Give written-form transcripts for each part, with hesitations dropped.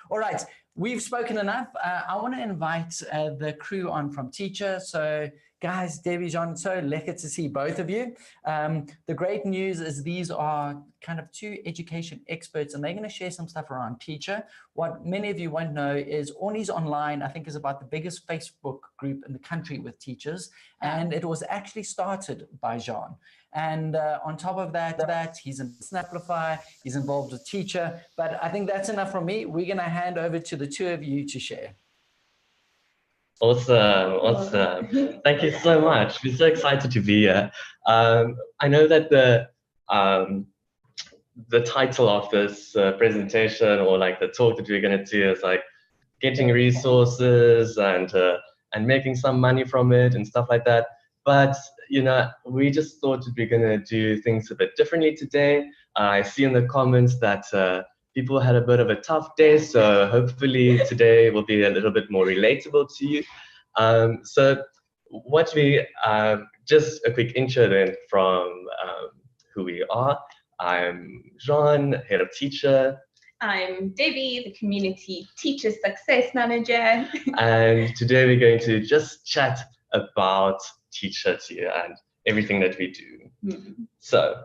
All right, we've spoken enough. I want to invite the crew on from Teacha. So guys, Debbie, John, so lekker to see both of you. The great news is these are kind of two education experts, and they're going to share some stuff around Teacha. What many of you won't know is Onnies Online, I think, is about the biggest Facebook group in the country with teachers, and it was actually started by Jean. And on top of that, he's in Snaplify, he's involved with Teacha. But I think that's enough from me. We're going to hand over to the two of you to share. Awesome. Thank you so much. We're so excited to be here. I know that the title of this presentation, or like the talk that we're going to do, is like getting resources and making some money from it and stuff like that. But you know, we just thought that we're going to do things a bit differently today. I see in the comments that people had a bit of a tough day, so hopefully today will be a little bit more relatable to you. So what we, just a quick intro then from who we are. I'm Jean, head of Teacha. I'm Debbie, the Community Teacher Success Manager. And today we're going to just chat about Teacha to you and everything that we do. So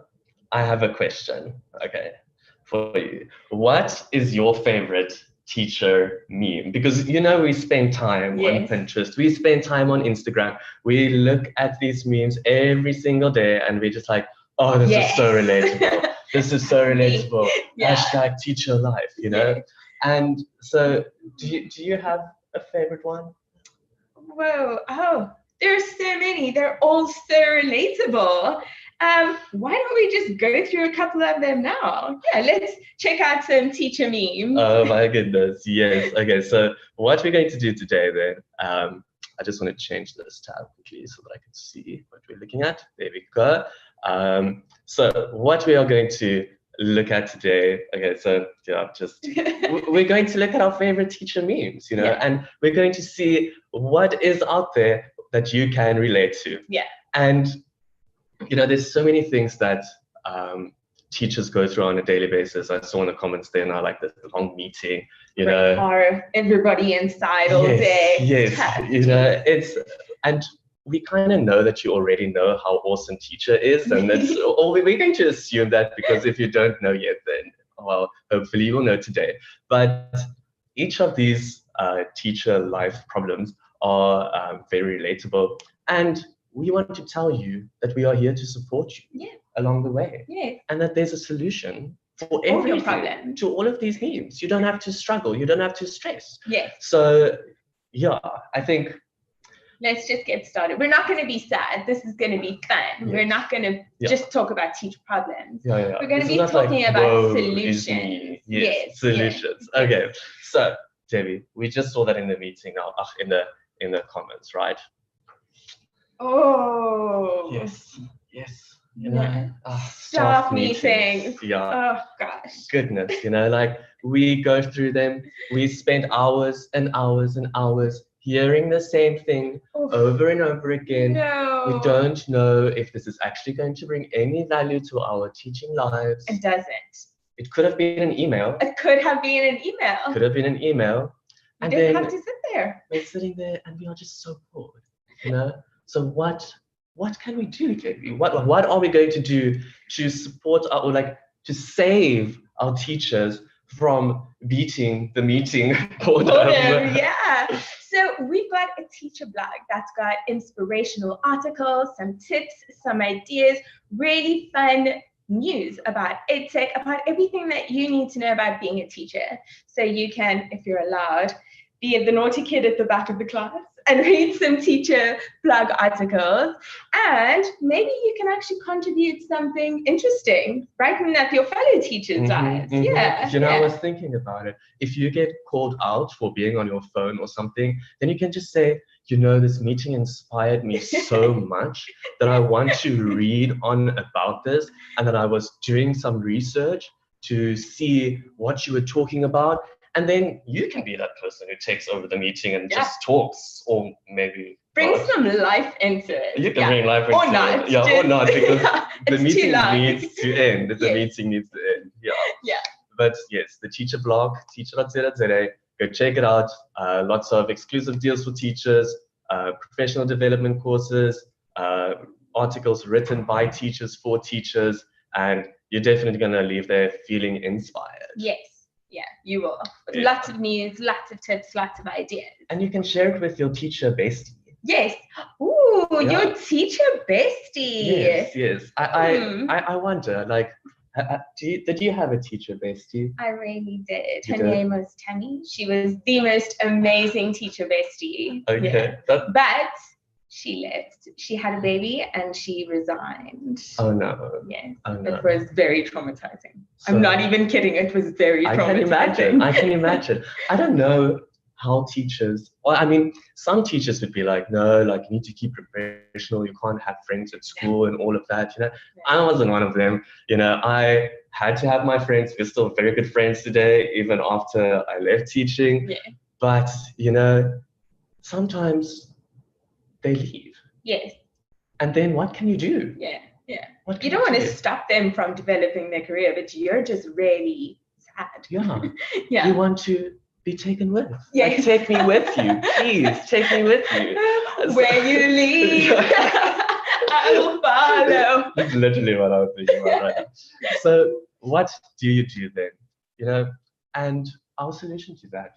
I have a question, okay, for you. What is your favorite teacher meme? Because you know, we spend time on Pinterest, we spend time on Instagram, we look at these memes every single day, and we're just like, oh, this is so relatable. This is so relatable. Hashtag teacher life, you know? And so do you have a favorite one? Whoa, oh, there's so many. They're all so relatable. Why don't we just go through a couple of them now? Yeah, let's check out some teacher memes. Oh my goodness, yes. Okay, so what we're going to do today then, I just want to change this tab quickly so that I can see what we're looking at. There we go. So what we are going to look at today, okay, so yeah, just we're going to look at our favorite teacher memes, you know, and we're going to see what is out there that you can relate to. And you know, there's so many things that teachers go through on a daily basis. I saw in the comments there now, like this long meeting, you know, or everybody inside all day. You know, and we kind of know that you already know how awesome Teacha is, and that's all we're going to assume that, because if you don't know yet, then well, hopefully you will know today. But each of these teacher life problems are very relatable, and we want to tell you that we are here to support you along the way, and that there's a solution for everything, to all of these memes. You don't have to struggle, you don't have to stress. So yeah, I think let's just get started. We're not going to be sad. This is going to be fun. We're not going to just talk about teacher problems. We're going to be talking about solutions. Solutions. Okay. So Debbie, we just saw that in the meeting now, in the comments, right? Oh. Yes. You know, staff meetings. Yeah. Oh gosh. Goodness, you know, like we go through them. We spend hours and hours and hours hearing the same thing over and over again. We don't know if this is actually going to bring any value to our teaching lives. It doesn't. It could have been an email. It could have been an email. Could have been an email. And then have to sit there. We're sitting there and we are just so bored, you know? So what can we do, Debbie? What are we going to do to support or like to save our teachers from beating the meeting order? So we've got a teacher blog that's got inspirational articles, some tips, some ideas, really fun news about EdTech, about everything that you need to know about being a teacher. So you can, if you're allowed, be the naughty kid at the back of the class and read some teacher blog articles, and maybe you can actually contribute something interesting, brighten up your fellow teachers' lives. You know, I was thinking about it. If you get called out for being on your phone or something, then you can just say, you know, this meeting inspired me so much that I want to read on about this, and that I was doing some research to see what you were talking about. And then you can be that person who takes over the meeting and just talks, or maybe bring some life into it. You can bring life into or not. it. Or not, because the meeting needs to end. The meeting needs to end. But yes, the teacher blog, teacher.co.za, go check it out. Lots of exclusive deals for teachers, professional development courses, articles written by teachers for teachers, and you're definitely going to leave there feeling inspired. Yes. Yeah, you will. Yeah. Lots of news, lots of tips, lots of ideas. And you can share it with your teacher bestie. Yes. Ooh, Yeah. your teacher bestie. Yes. I wonder, like, did you have a teacher bestie? I really did. You Her did? name was Tammy. She was the most amazing teacher bestie. Okay. Yeah. But she left. She had a baby and she resigned. Oh no. Yes. Oh no. It was very traumatizing. So- I'm not even kidding. It was very traumatizing. I can imagine. I don't know how teachers, well, I mean, some teachers would be like, no, like you need to keep professional. You can't have friends at school and all of that, you know. Yeah. I wasn't one of them. You know, I had to have my friends. We're still very good friends today, even after I left teaching. Yeah. But, you know, sometimes they leave. Yes. And then what can you do? Yeah. Yeah. What can You don't want to do? stop them from developing their career, but you're just really sad. Yeah. Yeah. You want to be taken with. Yes. Like, take me with you. Please, take me with you. Where you lead, I will follow. That's literally what I was thinking about right now. So what do you do then? You know, and our solution to that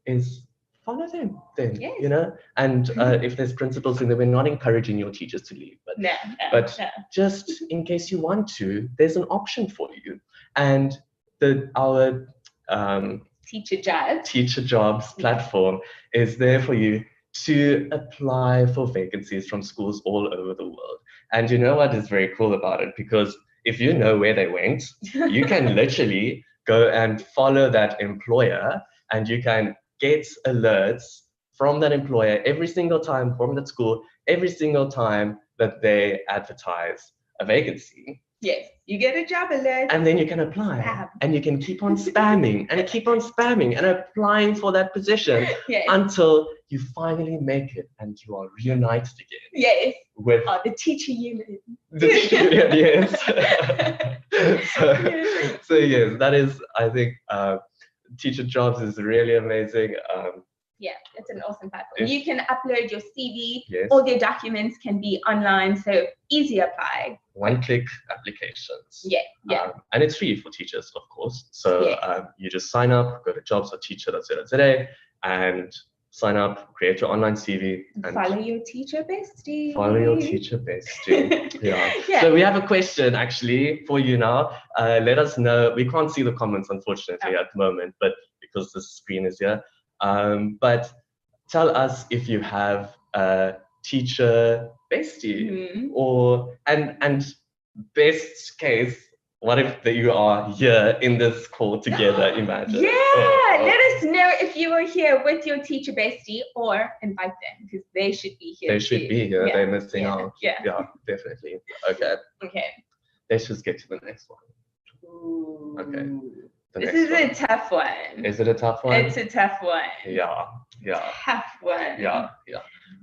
is follow them then, Yes. you know, and if there's principles in there, we're not encouraging your teachers to leave, but No. just in case you want to, there's an option for you. And our Teacher Jobs platform is there for you to apply for vacancies from schools all over the world. And you know what is very cool about it? Because if you know where they went, you can literally go and follow that employer, and you can get alerts from that employer every single time, from that school, every single time that they advertise a vacancy. Yes, you get a job alert. And then you can apply. Spam. And you can keep on spamming and keep on spamming and applying for that position Yes. until you finally make it and you are reunited again Yes. with Oh, the teacher union. the teacher. Yes. So yes, that is, I think, Teacher Jobs is really amazing. Yeah, it's an awesome platform. You can upload your CV. Yes. All their documents can be online, so easy apply. One-click applications. Yeah. And it's free for teachers, of course. So you just sign up, go to jobs.teacher.co.za and sign up, create your online CV. And follow your teacher bestie. Follow your teacher bestie. Yeah. So we have a question actually for you now. Let us know. We can't see the comments, unfortunately, at the moment, but because the screen is here. But tell us if you have a teacher bestie, or and best case, what if you are here in this call together? Imagine. Let us know if you are here with your teacher bestie, or invite them because they should be here. They should be here. They're missing out. Yeah, definitely. Okay. Let's just get to the next one. Ooh. Okay. This is a tough one. Is it a tough one? It's a tough one. Yeah. Tough one. Yeah.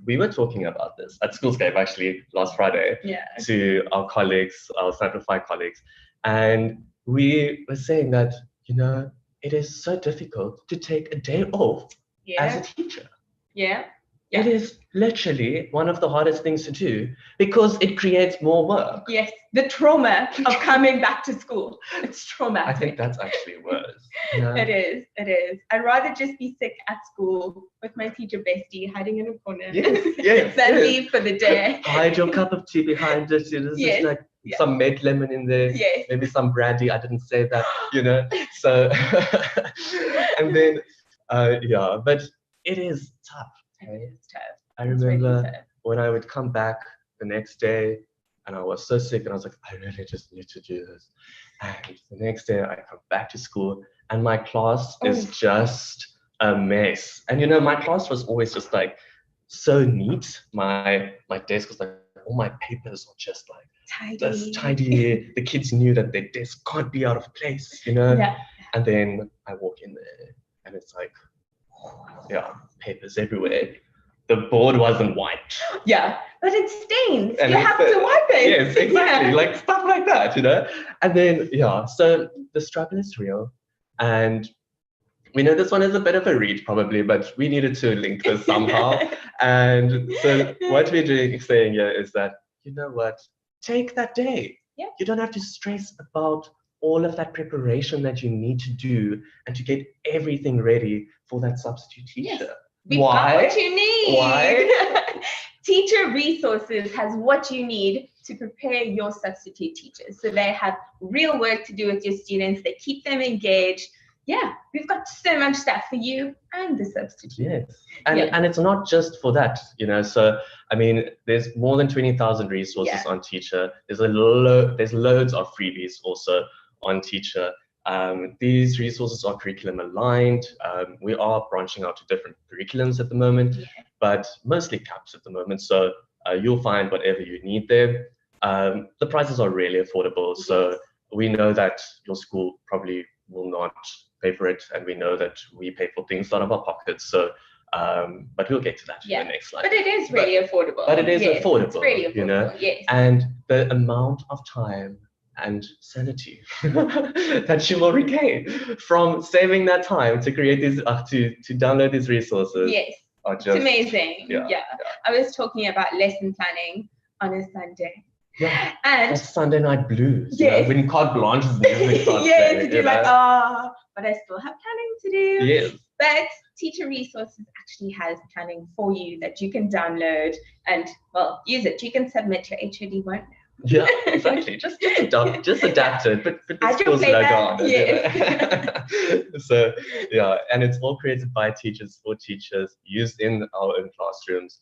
We were talking about this at Schoolscape actually last Friday to our colleagues, our Simplify colleagues, and we were saying that, you know, it is so difficult to take a day off as a teacher. Yeah. It is literally one of the hardest things to do because it creates more work. Yes, the trauma of coming back to school. It's traumatic. I think that's actually worse. Yeah. It is. I'd rather just be sick at school with my teacher bestie hiding in a corner than leave for the day. Hide your cup of tea behind it. You know, just like some made lemon in there. Yes. Maybe some brandy. I didn't say that, you know. So, and then, but it is tough. It's tough. I remember when I would come back the next day and I was so sick and I was like, I really just need to do this. And the next day I come back to school and my class is just a mess. And you know, my class was always just like so neat. My desk was like, all my papers are just like tidy. The kids knew that their desk can't be out of place, you know. Yeah. And then I walk in there and it's like, papers everywhere. The board wasn't wiped. Yeah, but it stains. And you have to wipe it. Yes, exactly. Like stuff like that, you know. And then so the struggle is real. And we know this one is a bit of a reach probably, but we needed to link this somehow. And so what we're doing, saying here is that, you know what, take that day. Yeah. You don't have to stress about all of that preparation that you need to do and to get everything ready for that substitute teacher. Yes. We've got what you need. Why? Teacher Resources has what you need to prepare your substitute teachers. So they have real work to do with your students. They keep them engaged. Yeah, we've got so much stuff for you and the substitute. Yes, and it's not just for that, you know. So I mean, there's more than 20,000 resources on Teacher. There's loads of freebies also on Teacher. These resources are curriculum aligned. We are branching out to different curriculums at the moment, but mostly CAPS at the moment. So you'll find whatever you need there. The prices are really affordable. So we know that your school probably will not pay for it, and we know that we pay for things out of our pockets. So, but we'll get to that in the next slide. But it is really affordable. But it is affordable, it's really affordable, you know. Yes. And the amount of time and sanity that you will regain from saving that time to create these, to download these resources. Yes, are just, it's amazing. Yeah. I was talking about lesson planning on a Sunday. Yeah, and that's Sunday night blues. Yes. You know, when carte blanche's music starts yes, playing, you're like, but I still have planning to do. Yes. But Teacher Resources actually has planning for you that you can download and, well, use it. You can submit, your HOD won't know. Yeah, exactly. Just adapt it, but the schools logo on it. Yes. So yeah, and it's all created by teachers for teachers, used in our own classrooms,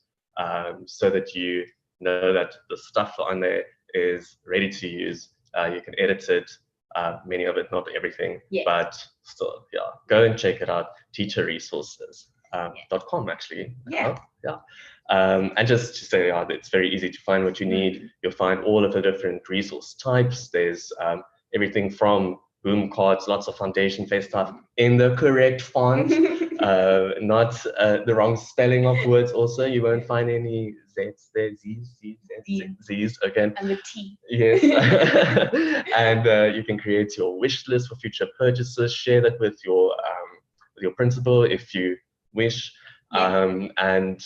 so that you know that the stuff on there is ready to use. You can edit it, many of it, not everything, but still, go and check it out. teacherresources.com actually. And just to say, it's very easy to find what you need. You'll find all of the different resource types. There's everything from boom cards, lots of foundation phase stuff in the correct font, not the wrong spelling of words. Also, you won't find any Z's there, Z's again. And the T. Yes. And you can create your wish list for future purchases, share that with your principal if you wish. And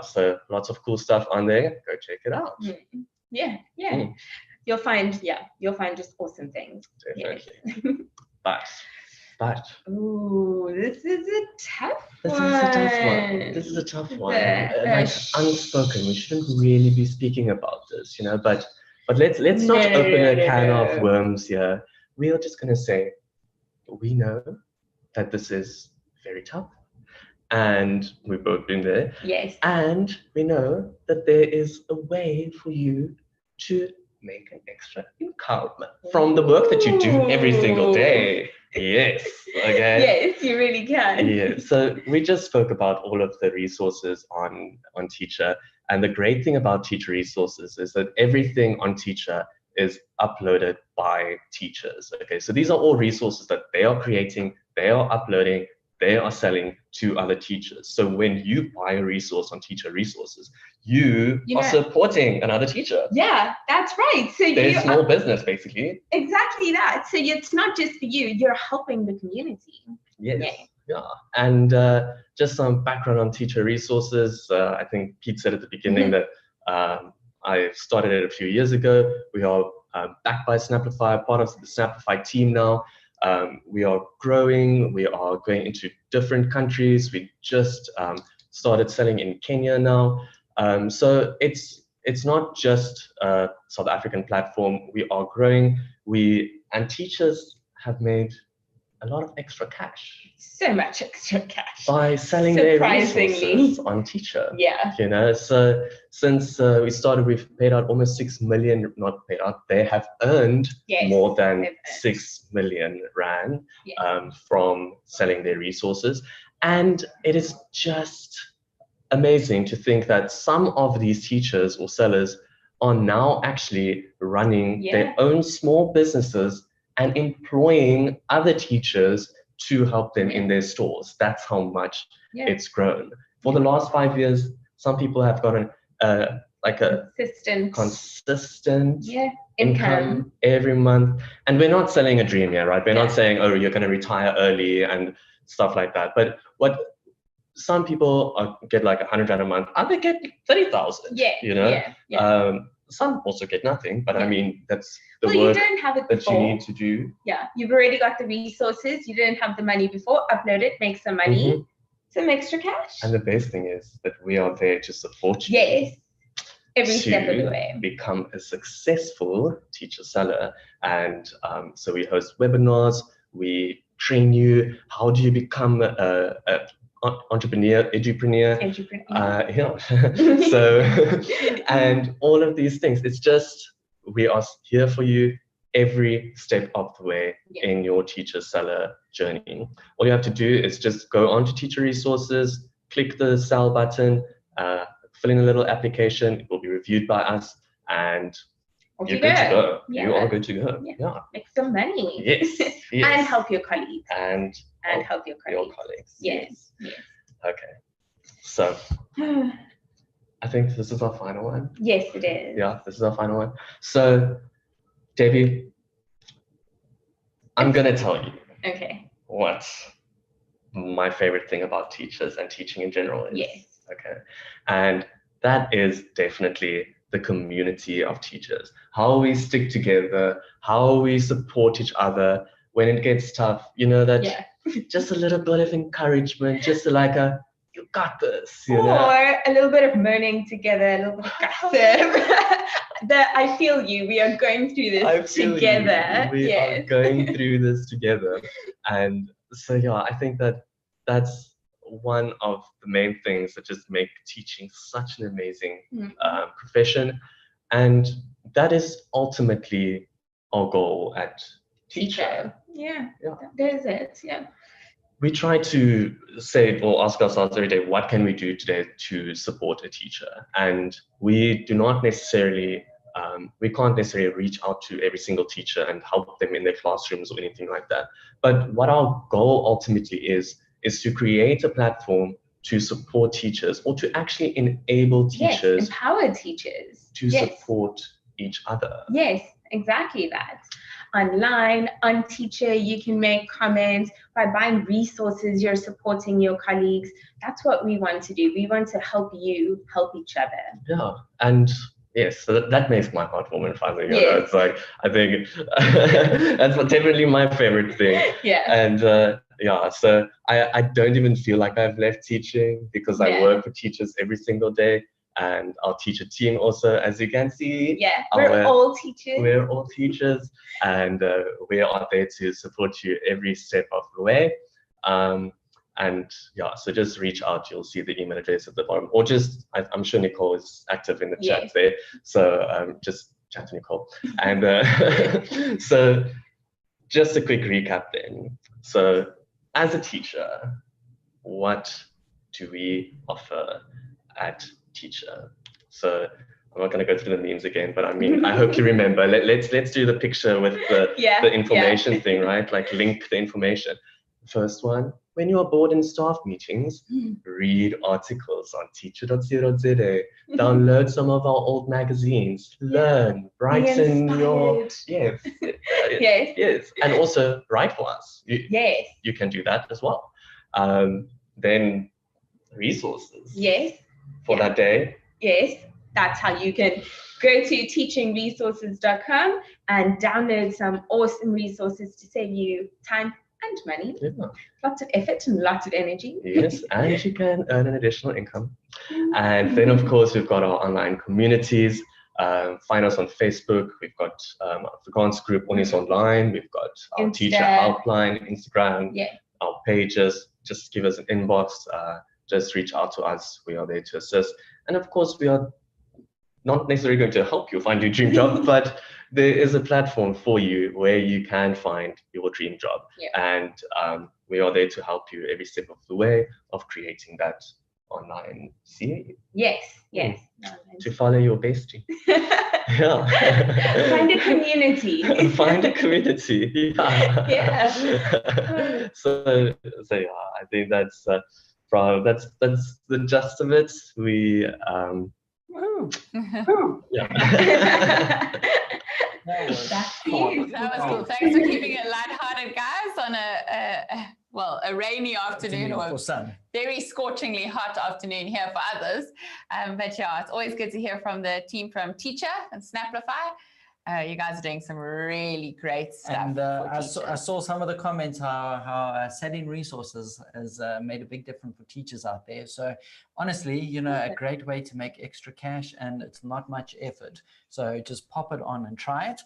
so lots of cool stuff on there. Go check it out. You'll find just awesome things. Definitely. But ooh, this is a tough one. This is a tough one. Like unspoken. We shouldn't really be speaking about this, you know, but let's not open a can of worms here. We are just gonna say we know that this is very tough. And we've both been there. Yes. And we know that there is a way for you to make an extra income from the work that you do every single day. Yes. Okay. Yes, you really can. Yeah. So we just spoke about all of the resources on Teacher. And the great thing about Teacher Resources is that everything on Teacher is uploaded by teachers. Okay. So these are all resources that they are creating, they are uploading, they are selling to other teachers. So when you buy a resource on Teacher Resources, you are supporting another teacher. Yeah, that's right. So there's small business, basically. Exactly that. So it's not just for you, you're helping the community. Yes. Yeah. And just some background on Teacher Resources. I think Pete said at the beginning that I started it a few years ago. We are backed by Snaplify, part of the Snaplify team now. We are growing. We are going into different countries. We just started selling in Kenya now. So it's not just a South African platform. We are growing. And teachers have made a lot of extra cash. So much extra cash. By selling their resources on Teacher. Yeah. You know, so since we started, we've paid out almost 6 million, not paid out, they have earned more than 6 million rand from selling their resources. And it is just amazing to think that some of these teachers or sellers are now actually running their own small businesses and employing other teachers to help them in their stores. That's how much it's grown. For the last 5 years, some people have gotten like a consistent income every month. And we're not selling a dream here, right? We're not saying, oh, you're going to retire early and stuff like that. But what some people get like 100 Rand a month, others get 30,000. Yeah. You know, Yeah. Some also get nothing, but I mean, that's the well, work you don't have it that before. you need to do. Yeah, you've already got the resources. You didn't have the money before. Upload it, make some money, some extra cash. And the best thing is that we are there to support you. Yes, every step of the way. Become a successful teacher seller. And so we host webinars, we train you. How do you become a entrepreneur, edupreneur? So, and all of these things, it's just, we are here for you every step of the way in your teacher seller journey. All you have to do is just go on to Teacher Resources, click the sell button, fill in a little application, it will be reviewed by us, and you're good to go. Yeah. You are good to go. Yeah. Make some money. Yes. And help your colleagues. And help your colleagues. Yes. Okay. So I think this is our final one. Yes, it is. Yeah, this is our final one. So Debbie, I'm gonna tell you what my favorite thing about teachers and teaching in general is. Yes. Okay. And that is definitely the community of teachers. How we stick together, how we support each other when it gets tough, you know, that just a little bit of encouragement, just like you got this, you know? Or a little bit of moaning together, a little bit of gossip. I feel you. We are going through this together. We are going through this together. And so, yeah, I think that's one of the main things that just make teaching such an amazing profession. And that is ultimately our goal at Teacher. Yeah, that is it. Yeah. We try to say or ask ourselves every day, what can we do today to support a teacher? And we do not necessarily, we can't necessarily reach out to every single teacher and help them in their classrooms or anything like that. But what our goal ultimately is to create a platform to support teachers, or to actually enable teachers, empower teachers to support each other. Yes, exactly that. Online, on Teacher, you can make comments. By buying resources, you're supporting your colleagues. That's what we want to do. We want to help you help each other. Yeah, and yes, so that makes my heart warm and fuzzy. Yes. It's like, I think that's definitely my favorite thing. Yeah. And so I don't even feel like I've left teaching, because I work with teachers every single day. And our teacher team also, as you can see, we're all teachers. We're all teachers, and we are there to support you every step of the way. And so just reach out. You'll see the email address at the bottom, or just, I'm sure Nicole is active in the chat there. So just chat to Nicole. And so just a quick recap then. So as a teacher, what do we offer at Teacher? So I'm not going to go through the memes again, but I mean, I hope you remember. Let's do the picture with the information thing, right? Like link the information. First one, when you are bored in staff meetings, read articles on teacher.co.za, download some of our old magazines, learn, write in your, yes, and also write for us. You can do that as well. Then resources. For that day. Yes, that's how you can go to teachingresources.com and download some awesome resources to save you time and money. Lots of effort and lots of energy. Yes, and you can earn an additional income. And then, of course, we've got our online communities. Find us on Facebook. We've got our Afrikaans group, Onnies Online. We've got our teacher helpline, Instagram, our pages. Just give us an inbox. Just reach out to us. We are there to assist. And of course, we are not necessarily going to help you find your dream job, but there is a platform for you where you can find your dream job. And we are there to help you every step of the way of creating that online CA. Yes. To follow your bestie. Find a community. Find a community. So I think that's the gist of it. We That was That's cool. you. That was cool. Thanks for keeping it lighthearted, guys, on a rainy afternoon or For some. very scorchingly hot afternoon here for others. But yeah, it's always good to hear from the team from Teacha and Snaplify. You guys are doing some really great stuff. And for I teachers. saw some of the comments how setting resources has made a big difference for teachers out there. So honestly, you know, a great way to make extra cash, and it's not much effort. So just pop it on and try it.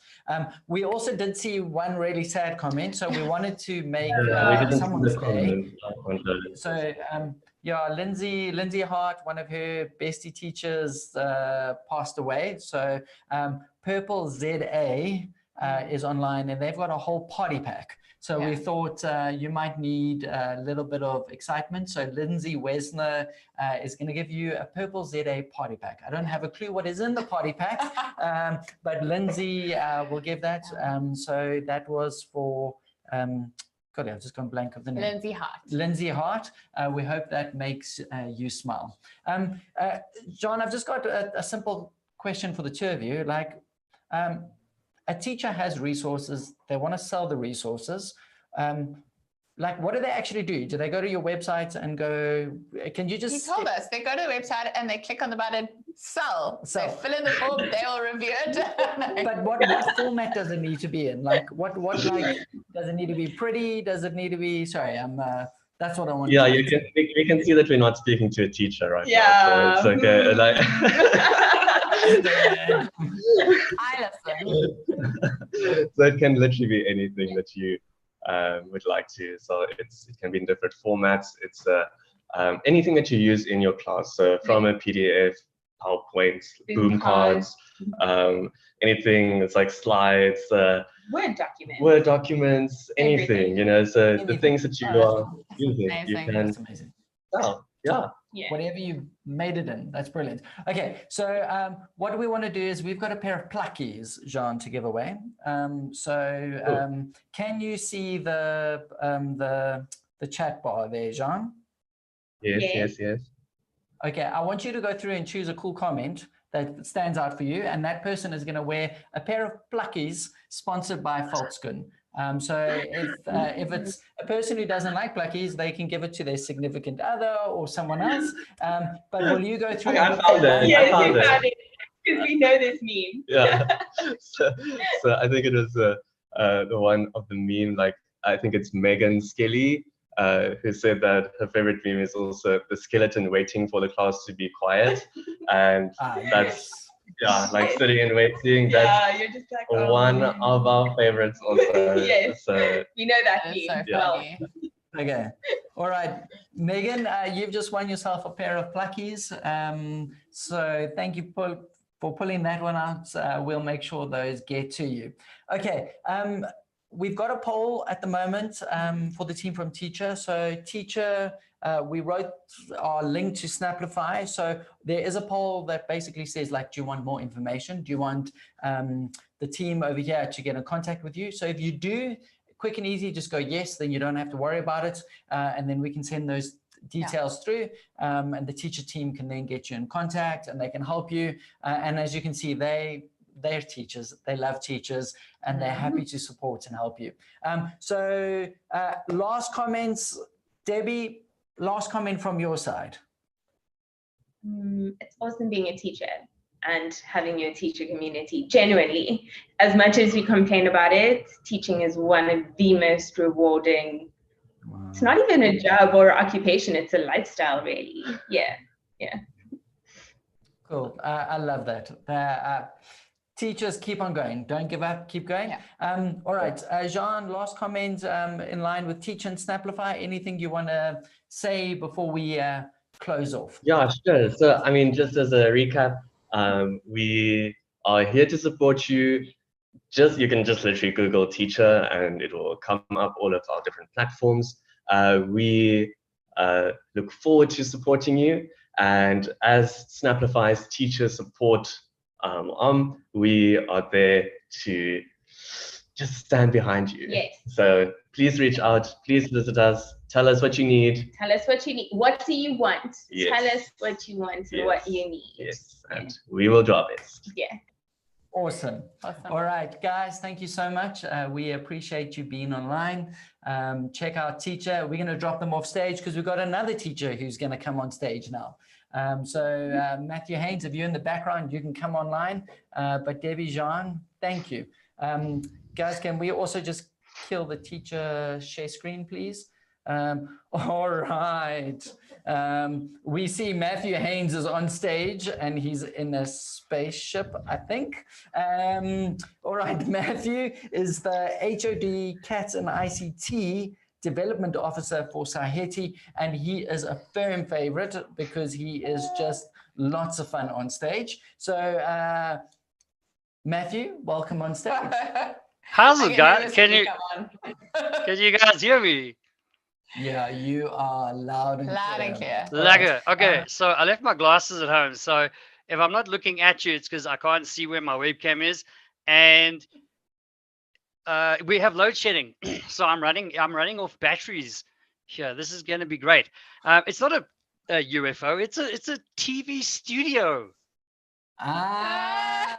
We also did see one really sad comment, so we wanted to make someone's day. So yeah, Lindsay Hart, one of her bestie teachers, passed away. So Purple ZA is online, and they've got a whole party pack. So we thought you might need a little bit of excitement. So Lindsay Wesner is going to give you a Purple ZA party pack. I don't have a clue what is in the party pack, but Lindsay will give that. So that was for, God, I've just gone blank of the name. Lindsay Hart. Lindsay Hart. We hope that makes you smile. John, I've just got a simple question for the two of you. Like, a teacher has resources, they want to sell the resources. Like, what do they actually do? Do they go to your website and go, can you just... He told us, they go to the website and they click on the button, sell. They fill in the form, they will review it. But what format does it need to be in? Like, what like, does it need to be pretty? Does it need to be, sorry, that's what I want. Yeah, we can see that we're not speaking to a teacher right now. So it's okay. Like, I listen. so it can literally be anything that you would like to. So it can be in different formats. It's anything that you use in your class. So from a PDF, PowerPoint, boom cards, anything that's like slides, Word documents, anything, you know. So anything. The things that you are using, you can. That's amazing. Oh, yeah. Whatever you made it in, that's brilliant. Okay, so what we want to do is we've got a pair of pluckies, Jean, to give away. Can you see the chat bar there, Jean? Yes. Okay, I want you to go through and choose a cool comment that stands out for you, and that person is going to wear a pair of pluckies sponsored by Volkskunde. So if it's a person who doesn't like pluckies, they can give it to their significant other or someone else. But will you go through? I found it. Yes, you found it, because we know this meme. Yeah. So I think it was the one of the meme. Like, I think it's Megan Skelly, who said that her favorite meme is also the skeleton waiting for the class to be quiet, and that's. Yeah, like sitting and waiting. That's you're just like, one of our favorites also. Yes, so, we know that meme. So well. Okay. All right. Megan, you've just won yourself a pair of pluckies. So thank you for pulling that one out. We'll make sure those get to you. Okay. We've got a poll at the moment for the team from Teacha. So Teacha, we wrote our link to Snaplify. So there is a poll that basically says, like, do you want more information? Do you want the team over here to get in contact with you? So if you do, quick and easy, just go yes, then you don't have to worry about it. And then we can send those details through, and the Teacha team can then get you in contact and they can help you. And as you can see, they're teachers, they love teachers, and they're happy to support and help you. So last comments, Debbie, last comment from your side. It's awesome being a teacher and having your teacher community. Genuinely, as much as we complain about it, teaching is one of the most rewarding. Wow. It's not even a job or occupation, it's a lifestyle, really. Yeah. Cool. I love that. Teachers, keep on going. Don't give up. Keep going. Yeah. All right. Jean, last comment in line with Teacha and Snaplify. Anything you want to say before we close off? Yeah, sure. So, I mean, just as a recap, we are here to support you. You can just literally Google Teacha and it will come up all of our different platforms. We look forward to supporting you. And as Snaplify's teacher support we are there to just stand behind you. Yes. So please reach out, please visit us, tell us what you need. Tell us what you need. What do you want? Yes. Tell us what you want and what you need. Yes, and we will do our best. Yeah. Awesome. All right, guys, thank you so much. We appreciate you being online. Check out Teacher. We're going to drop them off stage because we've got another teacher who's going to come on stage now. Matthew Hains, if you're in the background, you can come online. But Debbie Jean, thank you. Guys, can we also just kill the teacher share screen, please? All right. We see Matthew Hains is on stage and he's in a spaceship, I think. All right, Matthew is the HOD CATS and ICT Development Officer for SAHETI, and he is a firm favorite because he is just lots of fun on stage. So, Matthew, welcome on stage. How's it, guys? Can you guys hear me? Yeah, you are loud and clear. Right. Okay, so I left my glasses at home. So if I'm not looking at you, it's because I can't see where my webcam is. And we have load shedding. So I'm running off batteries here. This is going to be great. It's not a UFO. It's a TV studio. You had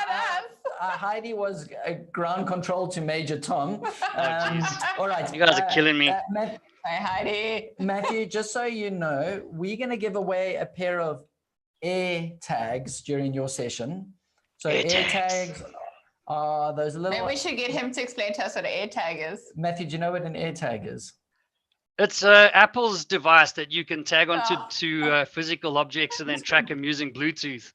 us. Heidi was ground control to Major Tom. All right. You guys are killing me. Hi, Heidi. Matthew, just so you know, we're going to give away a pair of air tags during your session. So air tags are those little... Maybe we should get him to explain to us what an air tag is. Matthew, do you know what an air tag is? It's Apple's device that you can tag onto physical objects and then track them using Bluetooth.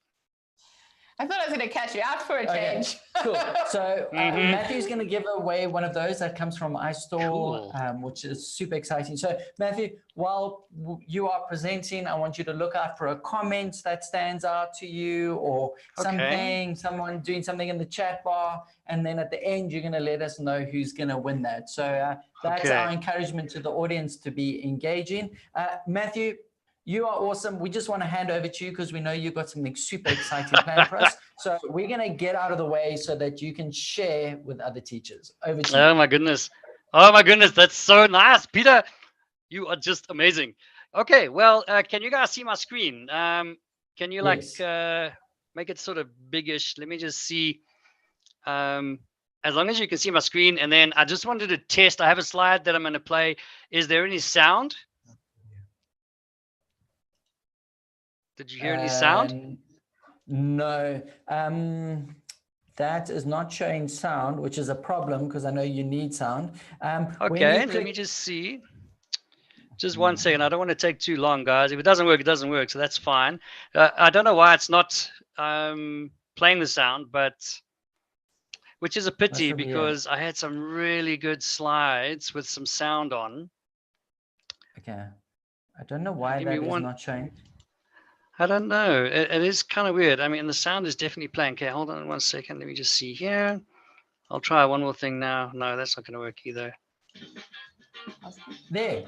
I thought I was going to catch you out for a change. Cool. So Matthew's going to give away one of those that comes from iStore, which is super exciting. So Matthew, while you are presenting, I want you to look out for a comment that stands out to you or something, someone doing something in the chat bar. And then at the end, you're going to let us know who's going to win that. So that's our encouragement to the audience to be engaging. Matthew, you are awesome. We just want to hand over to you because we know you've got something super exciting planned for us. So we're going to get out of the way so that you can share with other teachers. Over to you. Oh, my goodness. Oh, my goodness. That's so nice. Peter, you are just amazing. Okay, well, can you guys see my screen? Can you make it sort of biggish? Let me just see. As long as you can see my screen. And then I just wanted to test. I have a slide that I'm going to play. Is there any sound? Did you hear any sound? No. That is not showing sound, which is a problem because I know you need sound. Okay, let me just see. Just 1 second. I don't want to take too long, guys. If it doesn't work, it doesn't work. So that's fine. I don't know why it's not playing the sound, but which is a pity because I had some really good slides with some sound on. Okay. I don't know why that is not showing. I don't know. It is kind of weird. I mean, the sound is definitely playing. Okay, hold on 1 second. Let me just see here. I'll try one more thing now. No, that's not going to work either. There.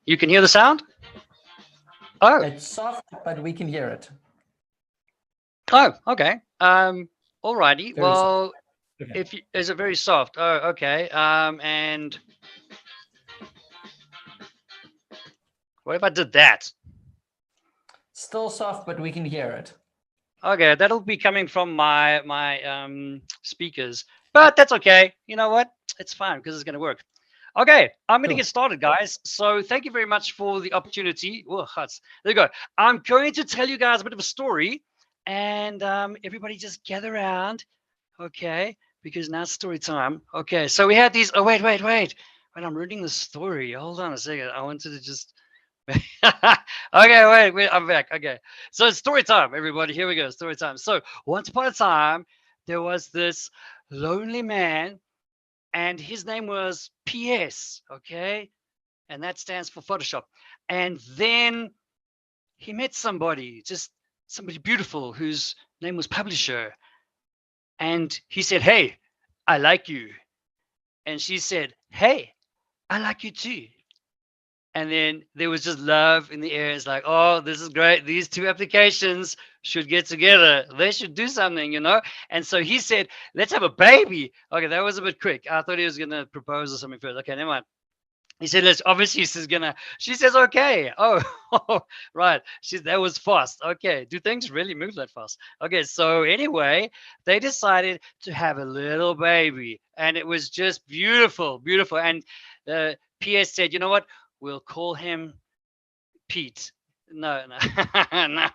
You can hear the sound? Oh. It's soft, but we can hear it. Oh, okay. All righty. Well, is it very soft? Oh, okay. And what if I did that? Still soft, but we can hear it. Okay, that'll be coming from my speakers, but that's okay. You know what? It's fine because it's going to work. Okay, I'm going to get started, guys. So thank you very much for the opportunity. Oh, there you go. I'm going to tell you guys a bit of a story, and everybody just gather around, okay? Because now it's story time. Okay, so we had these. Oh, wait. Wait, I'm reading the story. Hold on a second. I wanted to just. Okay, wait, I'm back. Okay, so it's story time, everybody. Here we go, story time. So once upon a time, there was this lonely man, and his name was PS. Okay, and that stands for Photoshop. And then he met somebody, just somebody beautiful, whose name was Publisher. And he said, "Hey, I like you." And she said, "Hey, I like you too." And then there was just love in the air. It's like, oh, this is great. These two applications should get together. They should do something, you know? And so he said, let's have a baby. Okay, that was a bit quick. I thought he was going to propose or something first. Okay, never mind. He said, "Let's obviously she's gonna." She says, "Okay." Oh, right. That was fast. Okay, do things really move that fast? Okay, so anyway, they decided to have a little baby, and it was just beautiful, beautiful. And PS said, "You know what? We'll call him Pete." No, no, no,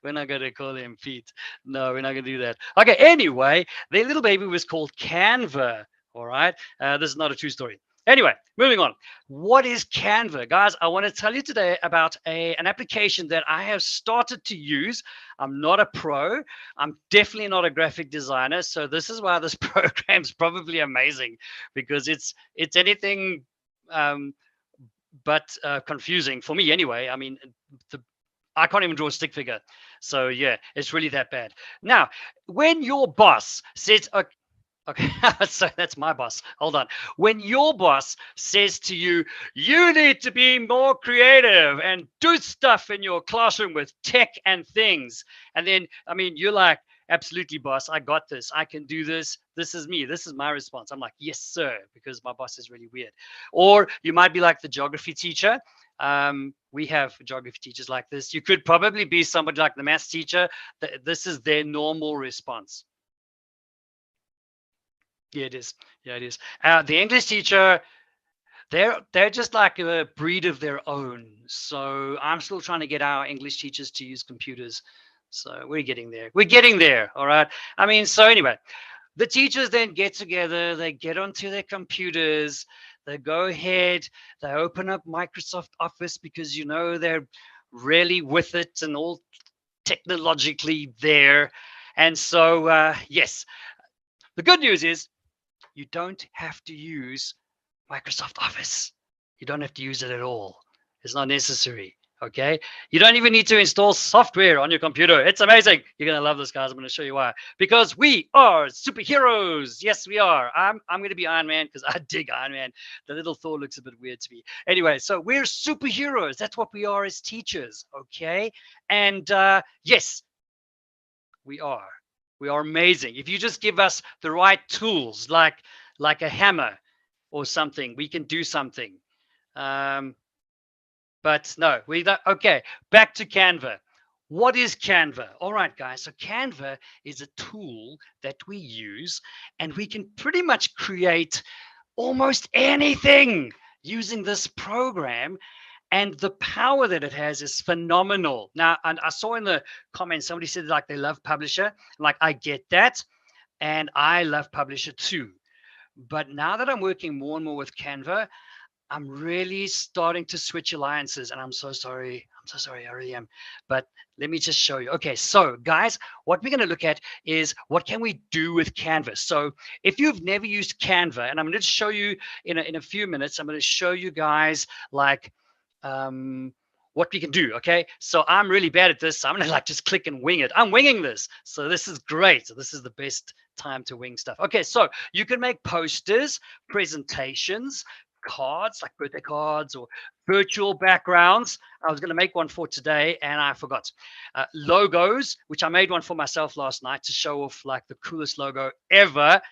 we're not going to call him Pete. No, we're not going to do that. Okay, anyway, their little baby was called Canva. All right, this is not a true story. Anyway, moving on. What is Canva? Guys, I want to tell you today about an application that I have started to use. I'm not a pro. I'm definitely not a graphic designer. So this is why this program's probably amazing, because it's anything but confusing for me anyway. I mean, I can't even draw a stick figure. So yeah, it's really that bad. Now, when your boss says, okay, so that's my boss. Hold on. When your boss says to you, you need to be more creative and do stuff in your classroom with tech and things. And then, I mean, you're like, absolutely, boss, I got this. I can do this. This is me. This is my response. I'm like, yes, sir, because my boss is really weird. Or you might be like the geography teacher. We have geography teachers like this. You could probably be somebody like the maths teacher. This is their normal response. Yeah, it is. Yeah, it is. The English teacher, they're just like a breed of their own. So I'm still trying to get our English teachers to use computers. So we're getting there. We're getting there. All right. I mean, so anyway, the teachers then get together, they get onto their computers, they go ahead, they open up Microsoft Office because, you know, they're really with it and all technologically there. And so, yes, the good news is you don't have to use Microsoft Office. You don't have to use it at all. It's not necessary. Okay. You don't even need to install software on your computer. It's amazing. You're going to love this, guys. I'm going to show you why. Because we are superheroes. Yes, we are. I'm going to be Iron Man because I dig Iron Man. The little Thor looks a bit weird to me. Anyway, so we're superheroes. That's what we are as teachers. Okay. And yes, we are. We are amazing. If you just give us the right tools, like a hammer or something, we can do something. But no, we don't. Okay, back to Canva. What is Canva? All right, guys. So Canva is a tool that we use, and we can pretty much create almost anything using this program. And the power that it has is phenomenal. Now, and I saw in the comments, somebody said like they love Publisher. Like, I get that. And I love Publisher too. But now that I'm working more and more with Canva, I'm really starting to switch alliances. And I'm so sorry. I'm so sorry. I really am. But let me just show you. Okay, so guys, what we're going to look at is what can we do with Canva. So if you've never used Canva, and I'm going to show you in a few minutes, I'm going to show you guys like what we can do. Okay, so I'm really bad at this. So I'm gonna like just click and wing it. I'm winging this, so this is great. So this is the best time to wing stuff. Okay, so you can make posters, presentations, cards like birthday cards or virtual backgrounds. I was going to make one for today and I forgot. Logos, which I made one for myself last night to show off like the coolest logo ever.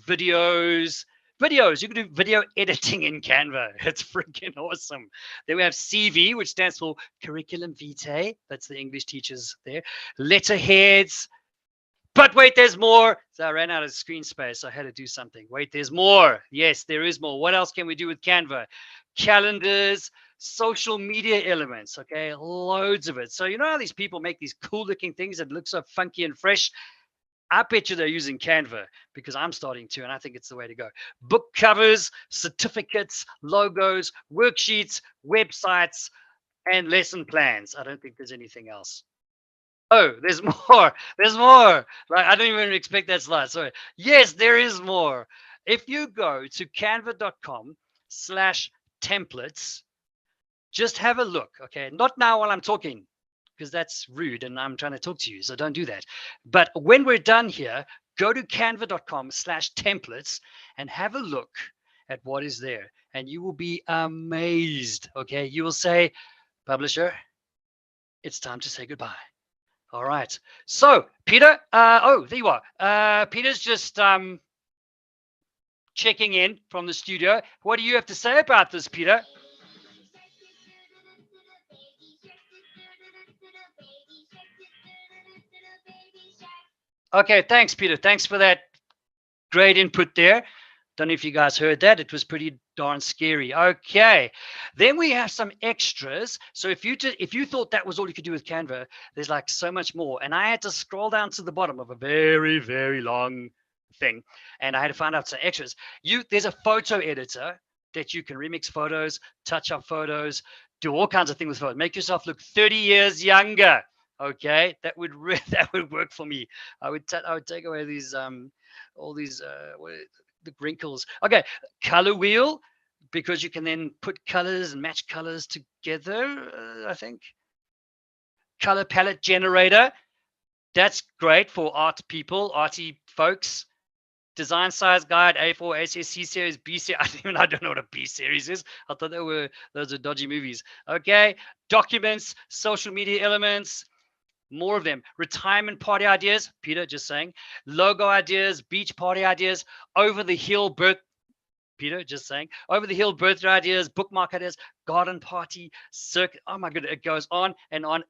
Videos. You can do video editing in Canva. It's freaking awesome. Then we have CV, which stands for Curriculum Vitae. That's the English teachers there. Letterheads. But wait, there's more. So I ran out of screen space. So I had to do something. Wait, there's more. Yes, there is more. What else can we do with Canva? Calendars, social media elements. Okay, loads of it. So you know how these people make these cool looking things that look so funky and fresh? I bet you they're using Canva because I'm starting to, and I think it's the way to go. Book covers, certificates, logos, worksheets, websites, and lesson plans. I don't think there's anything else. Oh, there's more. There's more. Like, I didn't even expect that slide. Sorry. Yes, there is more. If you go to canva.com/templates, just have a look. Okay. Not now while I'm talking, because that's rude and I'm trying to talk to you. So don't do that. But when we're done here, go to canva.com/templates and have a look at what is there. And you will be amazed. Okay. You will say, publisher, it's time to say goodbye. All right. So Peter, oh, there you are. Peter's just checking in from the studio. What do you have to say about this, Peter? Okay, thanks, Peter. Thanks for that great input there. Don't know if you guys heard that. It was pretty darn scary. Okay, then we have some extras. So if you thought that was all you could do with Canva, there's like so much more. And I had to scroll down to the bottom of a very, very long thing, and I had to find out some extras. There's a photo editor that you can remix photos, touch up photos, do all kinds of things with photos. Make yourself look 30 years younger. Okay, that would work for me. I would take away these all these the wrinkles. Okay, color wheel, because you can then put colors and match colors together. I think color palette generator. That's great for art people, arty folks. Design size guide, A4, A series, C series, B series. I don't know what a B series is. I thought those are dodgy movies. Okay, documents, social media elements. More of them. Retirement party ideas, Peter just saying. Logo ideas, beach party ideas, over the hill Peter just saying. Over the hill birthday ideas, bookmark ideas, garden party, circuit. Oh my goodness, it goes on and on.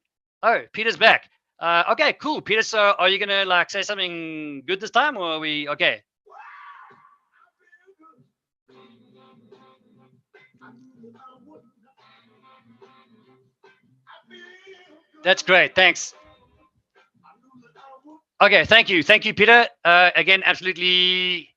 Oh, Peter's back. Okay, cool, Peter. So are you gonna like say something good this time, or are we okay? That's great. Thanks. Okay, thank you, Peter. Again, absolutely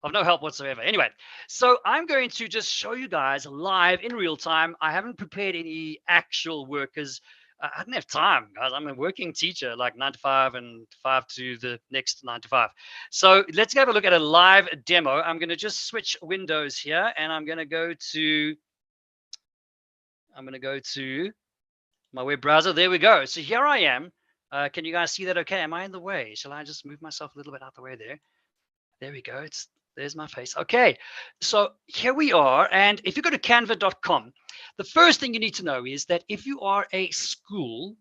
of no help whatsoever. Anyway, so I'm going to just show you guys live in real time. I haven't prepared any actual work because I didn't have time, guys. I'm a working teacher, like 9 to 5 and 5 to the next 9 to 5. So let's have a look at a live demo. I'm going to just switch windows here, and I'm going to go to my web browser. There we go. So here I am. Can you guys see that okay? Am I in the way? Shall I just move myself a little bit out the way there? There we go. There's my face. Okay, so here we are. And if you go to canva.com, the first thing you need to know is that if you are a school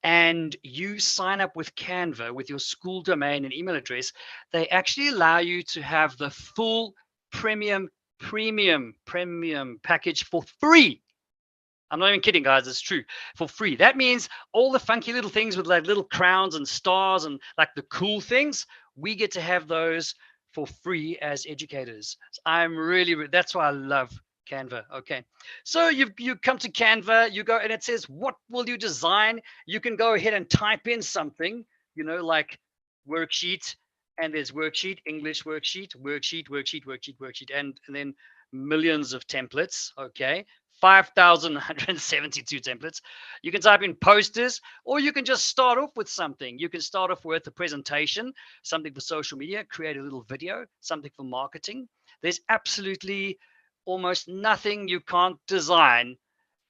and you sign up with Canva with your school domain and email address, they actually allow you to have the full premium package for free. I'm not even kidding, guys. It's true. For free. That means all the funky little things with like little crowns and stars and like the cool things, we get to have those for free as educators. I'm really, that's why I love Canva. Okay. So you come to Canva, you go and it says, what will you design? You can go ahead and type in something, you know, like worksheet, and there's worksheet, English worksheet, and then millions of templates. Okay. 5,172 templates. You can type in posters, or you can just start off with something. You can start off with a presentation, something for social media, create a little video, something for marketing. There's absolutely almost nothing you can't design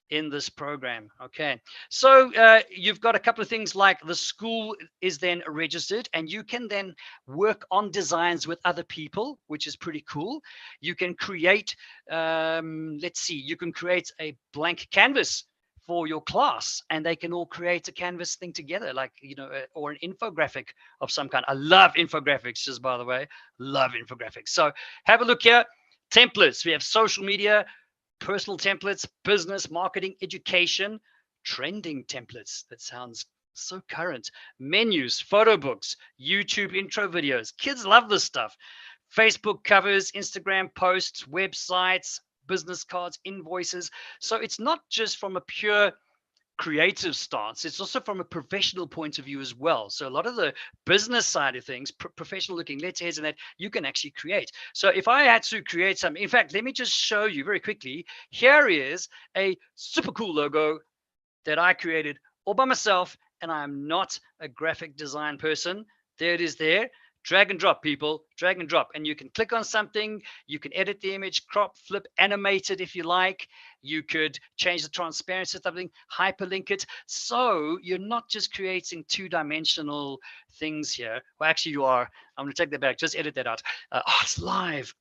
in this program. Okay, so you've got a couple of things like the school is then registered, and you can then work on designs with other people, which is pretty cool. You can create, you can create a blank canvas for your class, and they can all create a canvas thing together, like, you know, or an infographic of some kind. I love infographics, just by the way, love infographics. So have a look here. Templates, we have social media, personal templates, business, marketing, education, trending templates. That sounds so current. Menus, photo books, YouTube intro videos. Kids love this stuff. Facebook covers, Instagram posts, websites, business cards, invoices. So it's not just from a pure creative stance, it's also from a professional point of view as well. So a lot of the business side of things, professional looking letterheads and that, you can actually create. So if I had to create some, in fact, let me just show you very quickly. Here is a super cool logo that I created all by myself, and I'm not a graphic design person. There it is there. Drag and drop, people, drag and drop. And you can click on something, you can edit the image, crop, flip, animate it if you like. You could change the transparency of something, hyperlink it. So you're not just creating two-dimensional things here. Well, actually you are. I'm going to take that back. Just edit that out. It's live.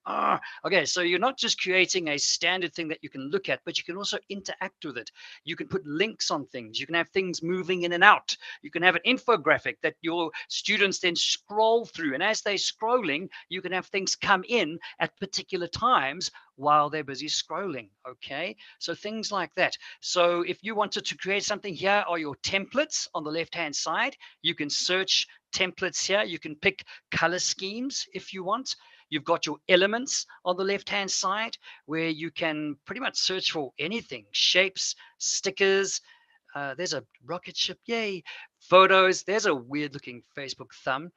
Okay, so you're not just creating a standard thing that you can look at, but you can also interact with it. You can put links on things. You can have things moving in and out. You can have an infographic that your students then scroll through. And as they're scrolling, you can have things come in at particular times while they're busy scrolling. Okay, so things like that. So if you wanted to create something, here are your templates on the left-hand side. You can search templates here. You can pick color schemes if you want. You've got your elements on the left-hand side where you can pretty much search for anything, shapes, stickers. There's a rocket ship, yay. Photos, there's a weird-looking Facebook thumb.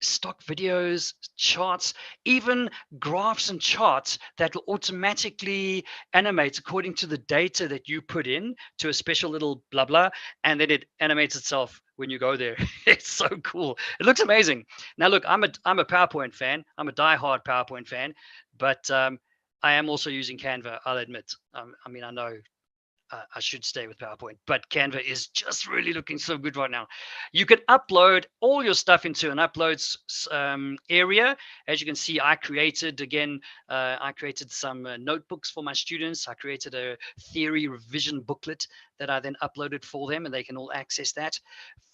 Stock videos, charts, even graphs and charts that will automatically animate according to the data that you put in to a special little blah blah, and then it animates itself when you go there. It's so cool. It looks amazing. Now look, I'm a PowerPoint fan. I'm a diehard PowerPoint fan, but I am also using Canva, I'll admit. I mean, I know I should stay with PowerPoint, but Canva is just really looking so good right now. You can upload all your stuff into an uploads area. As you can see, I created some notebooks for my students. I created a theory revision booklet that I then uploaded for them, and they can all access that.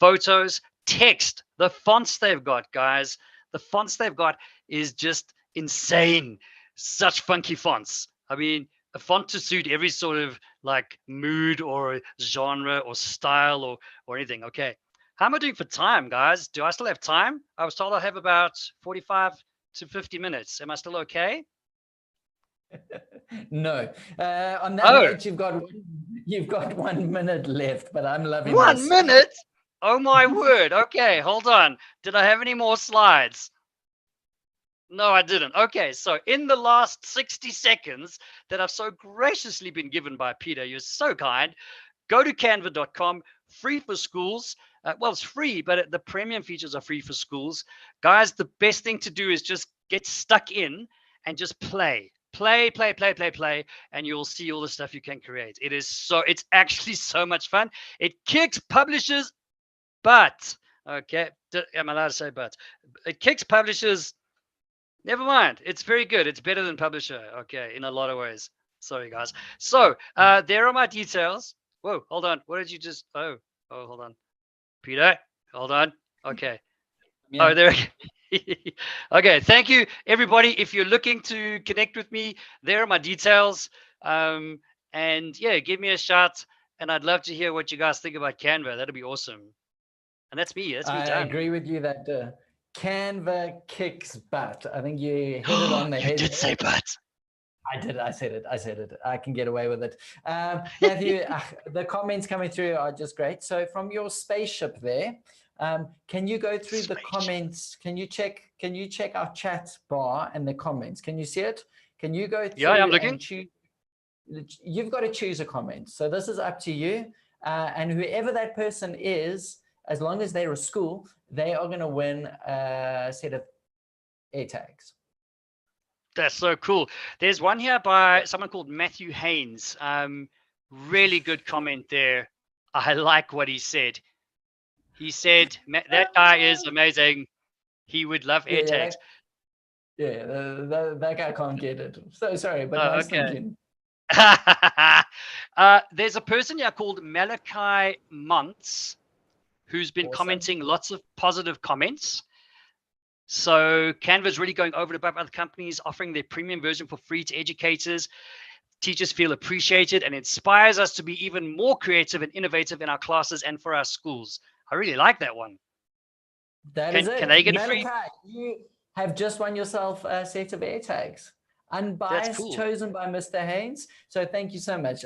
Photos, text, the fonts they've got, guys. The fonts they've got is just insane. Such funky fonts. I mean, a font to suit every sort of like mood or genre or style or anything. Okay. How am I doing for time, guys? Do I still have time? I was told I have about 45 to 50 minutes. Am I still okay? No. On that note, you've got 1 minute left, but I'm loving 1 minute? Oh my word. Okay, hold on. Did I have any more slides? No, I didn't. Okay, so in the last 60 seconds that I've so graciously been given by Peter, you're so kind, go to canva.com, free for schools. Well, it's free, but the premium features are free for schools. Guys, the best thing to do is just get stuck in and just play. Play, and you'll see all the stuff you can create. It's actually so much fun. It kicks publishers' butt. Okay, am I allowed to say butt? It kicks publishers. Never mind. It's very good. It's better than Publisher. Okay, in a lot of ways. Sorry, guys. So there are my details. Whoa, hold on. What did you just? Oh, hold on. Peter, hold on. Okay. Yeah. Oh, there. Okay. Thank you, everybody. If you're looking to connect with me, there are my details. And yeah, give me a shout. And I'd love to hear what you guys think about Canva. That'd be awesome. And that's me. That's me done. I agree with you that Canva kicks butt. I think you hit it on the head. You did say butt. I did. I said it. I can get away with it. Matthew, the comments coming through are just great. So from your spaceship there, can you go through the comments? Can you check our chat bar and the comments? Can you see it? Can you go through? Yeah, I'm looking. You've got to choose a comment. So this is up to you. And whoever that person is, as long as they're a school, they are going to win a set of AirTags. That's so cool. There's one here by someone called Matthew Hains. Really good comment there. I like what he said. He said, that guy is amazing. He would love AirTags. That guy can't get it. So sorry, but nice thinking. There's a person here called Malachi Monts, who's been commenting lots of positive comments. So Canva is really going over and above other companies, offering their premium version for free to educators. Teachers feel appreciated and inspires us to be even more creative and innovative in our classes and for our schools. I really like that one. Is it. Can they get Malachi, free? You have just won yourself a set of AirTags. Unbiased, cool. Chosen by Mr. Hains. So thank you so much.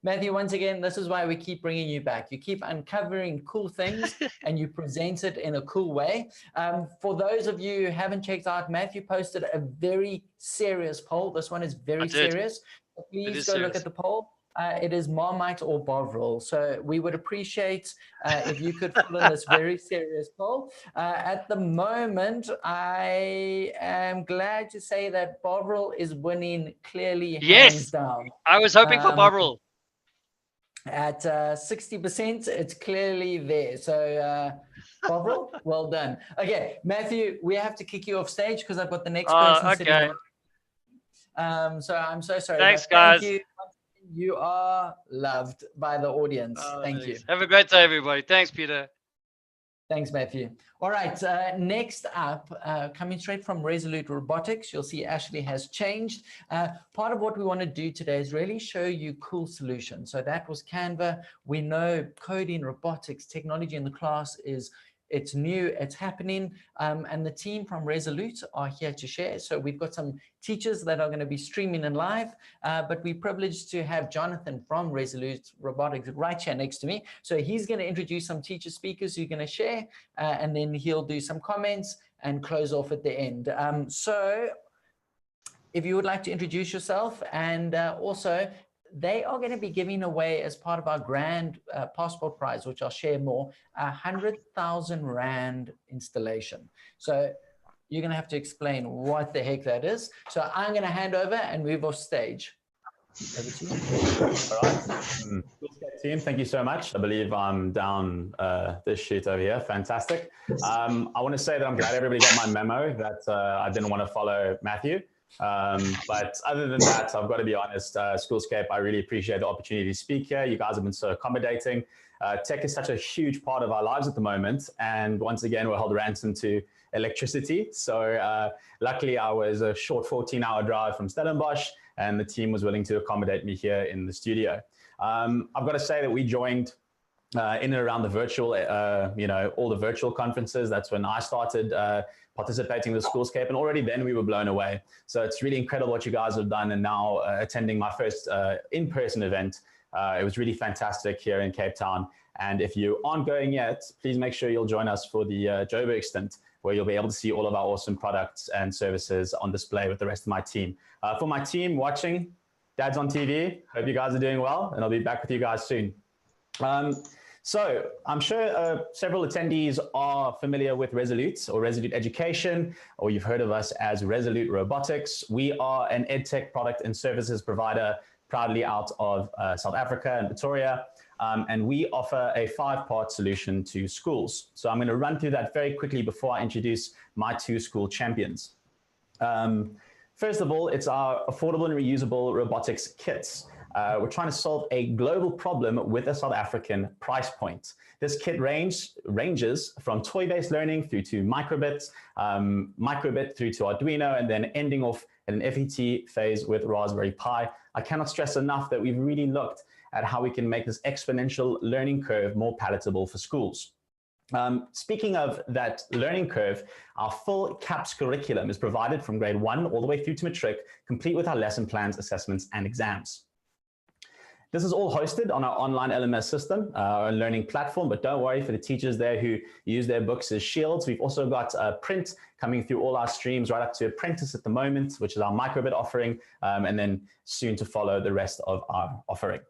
Matthew, once again, this is why we keep bringing you back. You keep uncovering cool things and you present it in a cool way. For those of you who haven't checked out, Matthew posted a very serious poll. This one is very serious. Please go look at the poll. It is Marmite or Bovril. So we would appreciate if you could fill in this very serious poll. At the moment, I am glad to say that Bovril is winning clearly, hands down. I was hoping for Bovril. At 60%, it's clearly there. So Bovril, well done. Okay, Matthew, we have to kick you off stage because I've got the next person sitting on. So I'm so sorry. Thanks, guys. Thank you. You are loved by the audience. Thank you. Have a great day, everybody. Thanks, Peter. Thanks, Matthew. All right, next up, coming straight from Resolute Robotics, you'll see Ashley has changed. Part of what we want to do today is really show you cool solutions. So that was Canva. We know coding, robotics, technology in the class it's new, it's happening, and the team from Resolute are here to share. So we've got some teachers that are going to be streaming in live, but we're privileged to have Jonathan from Resolute Robotics right here next to me. So he's going to introduce some teacher speakers who are going to share, and then he'll do some comments and close off at the end. So if you would like to introduce yourself, and also they are going to be giving away, as part of our grand passport prize, which I'll share more, 100,000 Rand installation. So you're going to have to explain what the heck that is. So I'm going to hand over and move off stage. Over to you. All right. Schoolscape team, thank you so much. I believe I'm down this sheet over here. Fantastic. I want to say that I'm glad everybody got my memo that I didn't want to follow Matthew. But other than that, I've got to be honest, Schoolscape, I really appreciate the opportunity to speak here. You guys have been so accommodating. Tech is such a huge part of our lives at the moment. And once again, we're held ransom to electricity. So luckily, I was a short 14-hour drive from Stellenbosch, and the team was willing to accommodate me here in the studio. I've got to say that we joined in and around the virtual, all the virtual conferences. That's when I started participating with Schoolscape, and already then we were blown away. So it's really incredible what you guys have done, and now attending my first in-person event. It was really fantastic here in Cape Town. And if you aren't going yet, please make sure you'll join us for the Joburg stint, where you'll be able to see all of our awesome products and services on display with the rest of my team. For my team watching, Dad's on TV, hope you guys are doing well, and I'll be back with you guys soon. So I'm sure several attendees are familiar with Resolute or Resolute Education, or you've heard of us as Resolute Robotics. We are an EdTech product and services provider proudly out of South Africa and Pretoria. And we offer a 5-part solution to schools. So I'm going to run through that very quickly before I introduce my 2 school champions. First of all, it's our affordable and reusable robotics kits. We're trying to solve a global problem with a South African price point. This kit ranges from toy-based learning through to microbit through to Arduino, and then ending off at an FET phase with Raspberry Pi. I cannot stress enough that we've really looked at how we can make this exponential learning curve more palatable for schools. Speaking of that learning curve, our full CAPS curriculum is provided from grade 1 all the way through to matric, complete with our lesson plans, assessments, and exams. This is all hosted on our online LMS system, our learning platform, but don't worry for the teachers there who use their books as shields. We've also got print coming through all our streams right up to Apprentice at the moment, which is our microbit offering, and then soon to follow the rest of our offering.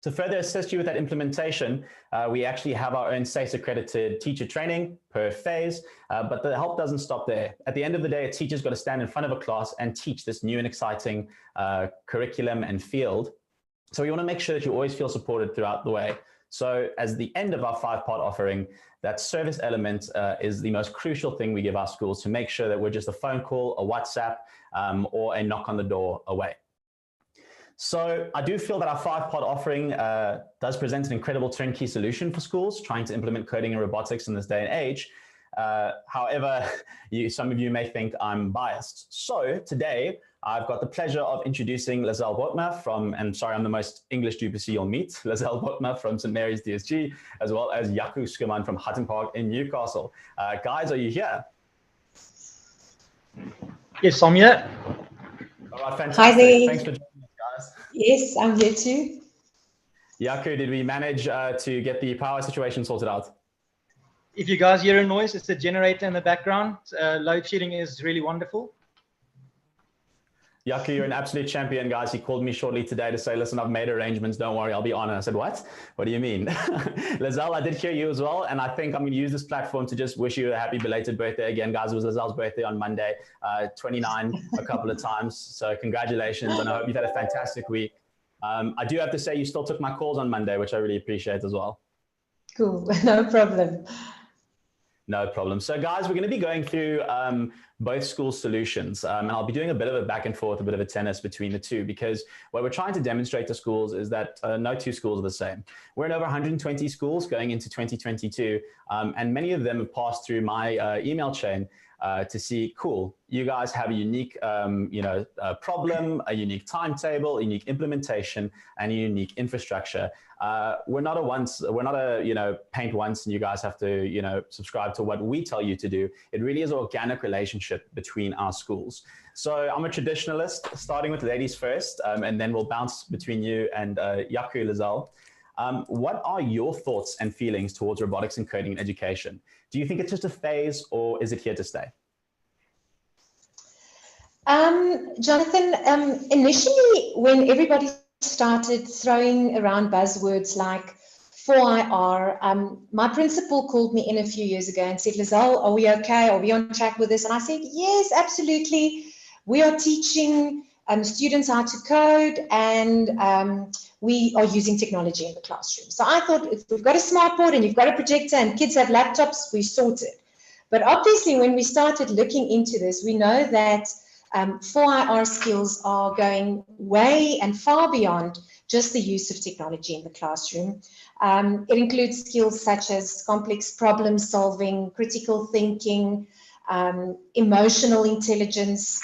To further assist you with that implementation, we actually have our own SACE accredited teacher training per phase, but the help doesn't stop there. At the end of the day, a teacher's got to stand in front of a class and teach this new and exciting curriculum and field. So we want to make sure that you always feel supported throughout the way. So as the end of our 5-part offering, that service element is the most crucial thing we give our schools to make sure that we're just a phone call, a WhatsApp, or a knock on the door away. So I do feel that our 5-part offering does present an incredible turnkey solution for schools trying to implement coding and robotics in this day and age. However, some of you may think I'm biased. So today, I've got the pleasure of introducing Lizelle Bothma from, and sorry, I'm the most English duper you'll meet, Lizelle Bothma from St. Mary's DSG, as well as Jaco Schoeman from Huttenpark in Newcastle. Guys, are you here? Yes, I'm here. All right, fantastic. Hi there. Thanks for joining us, guys. Yes, I'm here too. Jaco, did we manage to get the power situation sorted out? If you guys hear a noise, it's the generator in the background. Load shedding is really wonderful. Jaco, you're an absolute champion, guys. He called me shortly today to say, listen, I've made arrangements. Don't worry, I'll be on. And I said, what? What do you mean? Lizelle, I did hear you as well. And I think I'm going to use this platform to just wish you a happy belated birthday again, guys. It was Lizelle's birthday on Monday, 29 a couple of times. So congratulations. And I hope you've had a fantastic week. I do have to say you still took my calls on Monday, which I really appreciate as well. Cool. No problem. No problem. So guys, we're going to be going through both school solutions, and I'll be doing a bit of a back and forth, a bit of a tennis between the two, because what we're trying to demonstrate to schools is that no two schools are the same. We're in over 120 schools going into 2022, and many of them have passed through my email chain to see, cool, you guys have a unique problem, a unique timetable, a unique implementation, and a unique infrastructure. We're not a paint once and you guys have to subscribe to what we tell you to do. It really is an organic relationship between our schools. So I'm a traditionalist, starting with ladies first, and then we'll bounce between you and Jaco, Lizelle. What are your thoughts and feelings towards robotics and coding in education? Do you think it's just a phase, or is it here to stay? Jonathan, initially when everybody started throwing around buzzwords like 4IR, my principal called me in a few years ago and said, Lizelle, are we okay? Are we on track with this? And I said, yes, absolutely. We are teaching students how to code, and we are using technology in the classroom. So I thought, if we've got a smart board and you've got a projector and kids have laptops, we sorted. But obviously, when we started looking into this, we know that 4IR skills are going way and far beyond just the use of technology in the classroom. It includes skills such as complex problem solving, critical thinking, emotional intelligence,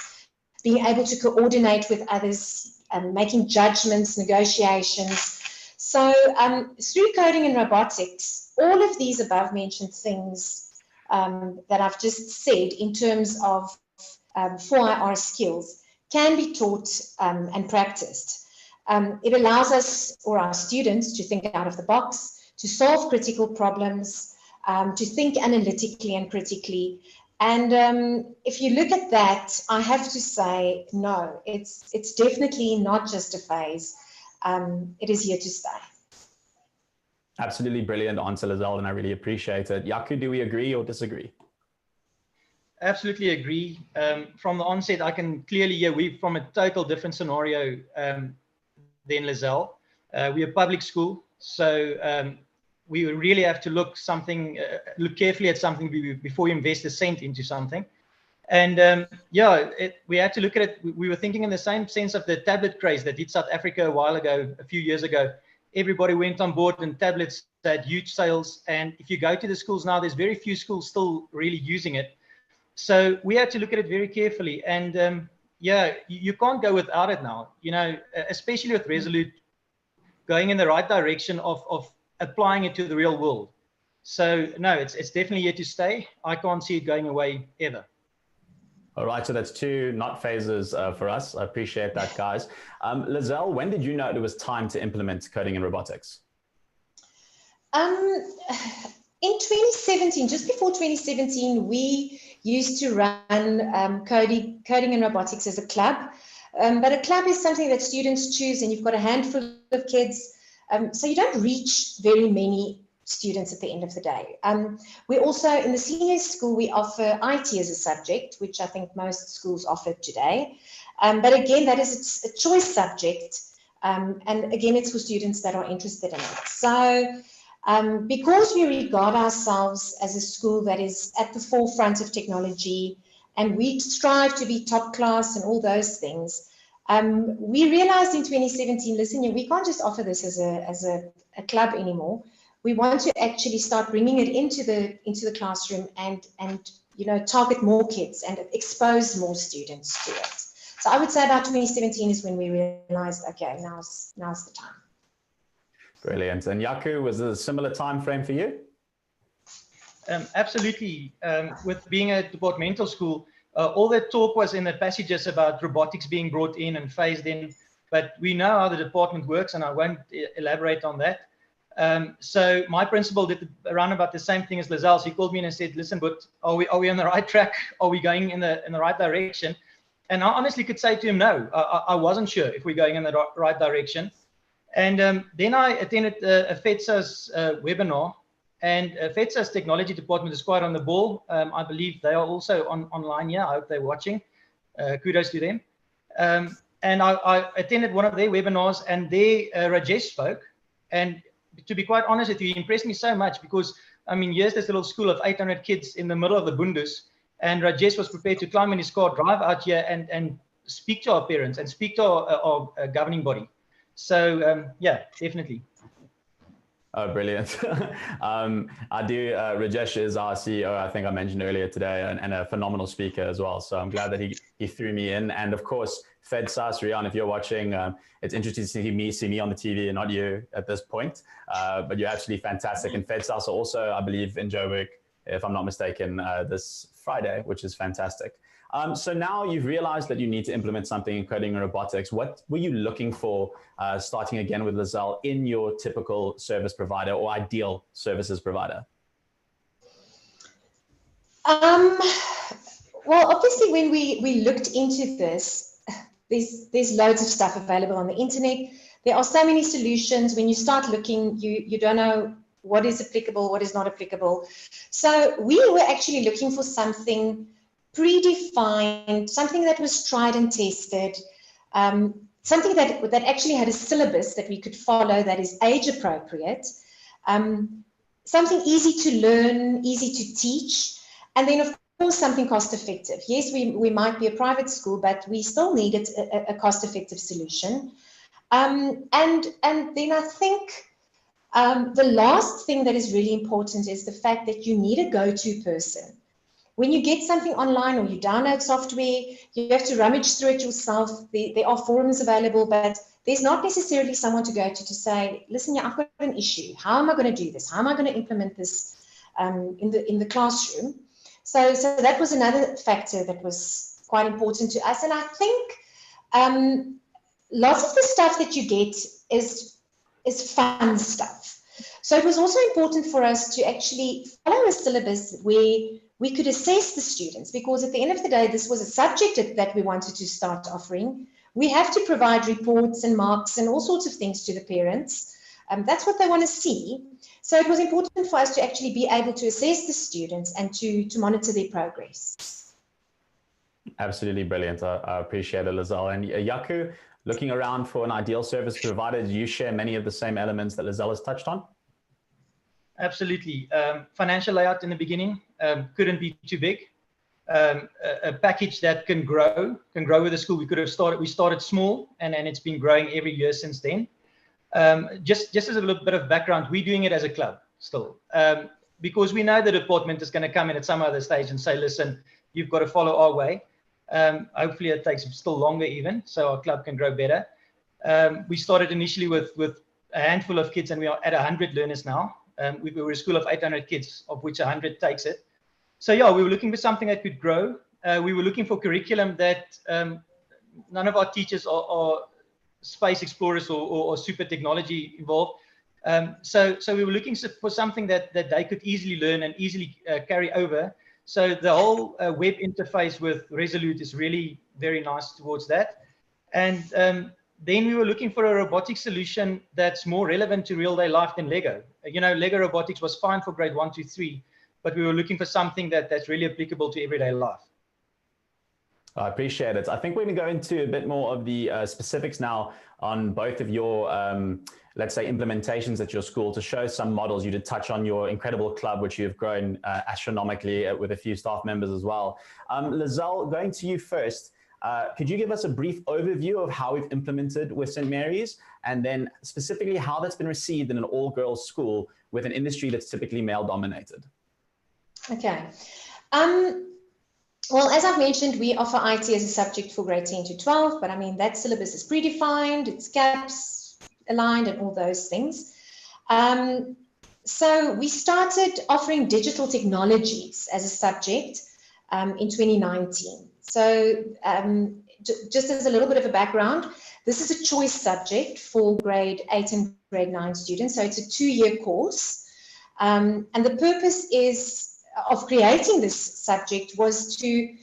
being able to coordinate with others, making judgments, negotiations. So through coding and robotics, all of these above mentioned things that I've just said in terms of 4IR skills can be taught and practiced. It allows us or our students to think out of the box, to solve critical problems, to think analytically and critically. And if you look at that, I have to say, no, it's definitely not just a phase. It is here to stay. Absolutely brilliant answer, Lizelle, and I really appreciate it. Jaco, do we agree or disagree? Absolutely agree. From the onset, I can clearly hear we're from a total different scenario than Lizelle. We're a public school, so we really have to look carefully at something before we invest a cent into something. And we had to look at it. We were thinking in the same sense of the tablet craze that hit South Africa a few years ago. Everybody went on board and tablets had huge sales. And if you go to the schools now, there's very few schools still really using it. So we had to look at it very carefully. And you can't go without it now, especially with Resolute going in the right direction of applying it to the real world. So no, it's definitely here to stay. I can't see it going away ever. All right, so that's two not phases for us. I appreciate that, guys. Lizelle, when did you know it was time to implement coding and robotics? In 2017, just before 2017, we used to run coding and robotics as a club. But a club is something that students choose, and you've got a handful of kids. So you don't reach very many students at the end of the day. We also, in the senior school, we offer IT as a subject, which I think most schools offer today. But again, that is a choice subject. And again, it's for students that are interested in it. So because we regard ourselves as a school that is at the forefront of technology, and we strive to be top class and all those things, we realized in 2017, listen, we can't just offer this as a club anymore. We want to actually start bringing it into the classroom and target more kids and expose more students to it. So I would say about 2017 is when we realized, okay, now's the time. Brilliant. And Jaco, was it a similar time frame for you? Absolutely. With being a departmental school, all that talk was in the passages about robotics being brought in and phased in, but we know how the department works, and I won't elaborate on that. So my principal did around about the same thing as Lizelle. He called me and said, listen, but are we on the right track? Are we going in the right direction? and I honestly could say to him, no, I wasn't sure if we're going in the right direction. And then I attended a FETSA's webinar, and FETSA's technology department is quite on the ball. I believe they are also online here. I hope they're watching. Kudos to them. And I attended one of their webinars, and there Rajesh spoke. And to be quite honest with you, he impressed me so much because, I mean, here's this little school of 800 kids in the middle of the Bundus, and Rajesh was prepared to climb in his car, drive out here, and speak to our parents and speak to our governing body. So, yeah, definitely. Oh, brilliant. I do, Rajesh is our CEO, I think I mentioned earlier today, and a phenomenal speaker as well. So I'm glad that he threw me in. And of course, FedSAS, Rian, if you're watching, it's interesting to see me on the TV and not you at this point. But you're absolutely fantastic. And FedSAS are also, I believe, in Joburg, if I'm not mistaken, this Friday, which is fantastic. So now you've realized that you need to implement something in coding and robotics. What were you looking for, starting again with Lizelle, in your typical service provider or ideal services provider? Well, obviously, when we looked into this, there's loads of stuff available on the internet. There are so many solutions. When you start looking, you don't know what is applicable, what is not applicable. So we were actually looking for something predefined, something that was tried and tested, something that actually had a syllabus that we could follow that is age appropriate, something easy to learn, easy to teach, and then of course something cost effective. Yes, we might be a private school, but we still needed a cost effective solution. And then I think the last thing that is really important is the fact that you need a go-to person. When you get something online or you download software, you have to rummage through it yourself. There are forums available, but there's not necessarily someone to go to say, listen, yeah, I've got an issue. How am I going to do this? How am I going to implement this in the classroom? So that was another factor that was quite important to us. And I think lots of the stuff that you get is fun stuff. So it was also important for us to actually follow a syllabus where we could assess the students, because at the end of the day, this was a subject that we wanted to start offering. We have to provide reports and marks and all sorts of things to the parents. That's what they want to see. So it was important for us to actually be able to assess the students and to monitor their progress. Absolutely brilliant. I appreciate it, Lizelle. And Jaco, looking around for an ideal service provider, do you share many of the same elements that Lizelle has touched on? Absolutely. Financial layout in the beginning couldn't be too big. A package that can grow with the school. We started small, and it's been growing every year since then. Just as a little bit of background, we're doing it as a club still, because we know the department is going to come in at some other stage and say, listen, you've got to follow our way. Hopefully it takes still longer even, so our club can grow better. We started initially with a handful of kids, and we are at 100 learners now. We were a school of 800 kids, of which 100 takes it. So yeah, we were looking for something that could grow. We were looking for curriculum that none of our teachers are space explorers or super technology involved. So we were looking for something that they could easily learn and easily carry over. So the whole web interface with Resolute is really very nice towards that. And then we were looking for a robotics solution that's more relevant to real day life than Lego. You know, Lego robotics was fine for grade 1 to 3, but we were looking for something that's really applicable to everyday life. I appreciate it. I think we're going to go into a bit more of the specifics now on both of your, let's say, implementations at your school to show some models. You did touch on your incredible club, which you've grown astronomically with a few staff members as well. Lizelle, going to you first. Could you give us a brief overview of how we've implemented with St. Mary's, and then specifically how that's been received in an all-girls school with an industry that's typically male-dominated? Okay. Well, as I've mentioned, we offer IT as a subject for grade 10 to 12, but I mean, that syllabus is predefined, it's gaps aligned and all those things. So we started offering digital technologies as a subject in 2019. So just as a little bit of a background, this is a choice subject for grade 8 and grade 9 students. So it's a 2-year course. And the purpose is of creating this subject was to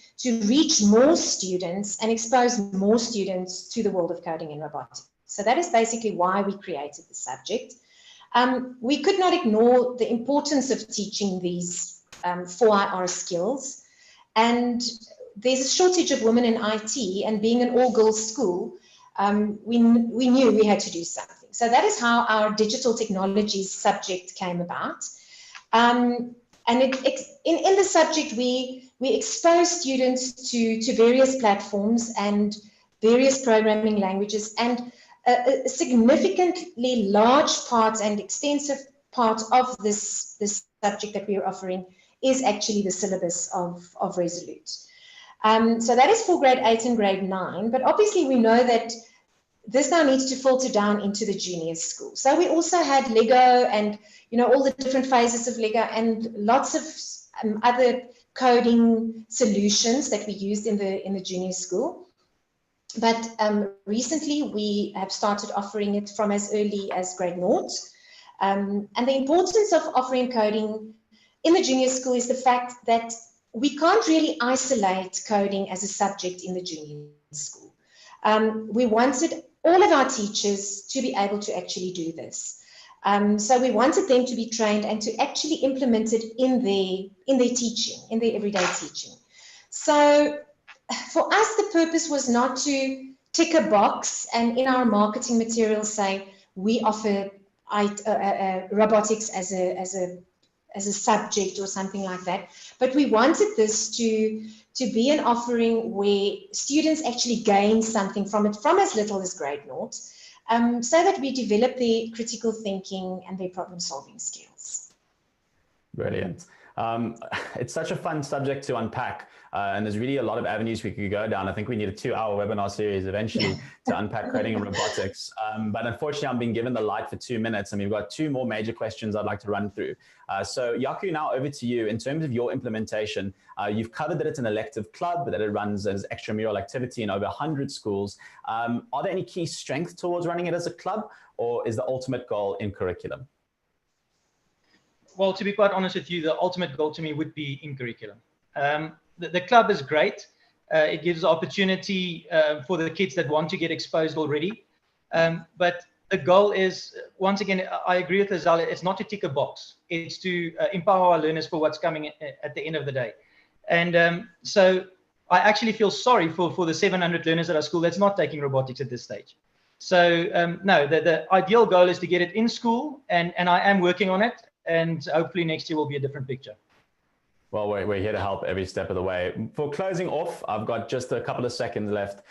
reach more students and expose more students to the world of coding and robotics. So that is basically why we created the subject. We could not ignore the importance of teaching these 4IR skills, and there's a shortage of women in IT, and being an all-girls school, we knew we had to do something. So that is how our digital technologies subject came about. And in the subject, we expose students to various platforms and various programming languages, and a significantly large part and extensive part of this subject that we are offering is actually the syllabus of Resolute. So that is for grade 8 and grade 9, but obviously we know that this now needs to filter down into the junior school. So we also had Lego and, you know, all the different phases of Lego and lots of other coding solutions that we used in the junior school. But recently we have started offering it from as early as grade 0. And the importance of offering coding in the junior school is the fact that we can't really isolate coding as a subject in the junior school. We wanted all of our teachers to be able to actually do this. So we wanted them to be trained and to actually implement it in their teaching, in their everyday teaching. So for us, the purpose was not to tick a box and in our marketing materials say we offer robotics as a subject or something like that, but we wanted this to be an offering where students actually gain something from it from as little as grade 0, so that we develop their critical thinking and their problem solving skills. Brilliant. It's such a fun subject to unpack, and there's really a lot of avenues we could go down. I think we need a 2-hour webinar series eventually to unpack coding and robotics. But unfortunately, I'm being given the light for 2 minutes, and we've got 2 more major questions I'd like to run through. So Jaco, now over to you. In terms of your implementation, you've covered that it's an elective club, that it runs as extramural activity in over 100 schools. Are there any key strengths towards running it as a club, or is the ultimate goal in curriculum? Well, to be quite honest with you, the ultimate goal to me would be in curriculum. The club is great. It gives the opportunity for the kids that want to get exposed already. But the goal is, once again, I agree with Lizelle, it's not to tick a box. It's to empower our learners for what's coming at the end of the day. And so I actually feel sorry for the 700 learners at our school that's not taking robotics at this stage. So no, the ideal goal is to get it in school, and I am working on it. And hopefully next year will be a different picture. Well, we're here to help every step of the way. For closing off, I've got just a couple of seconds left.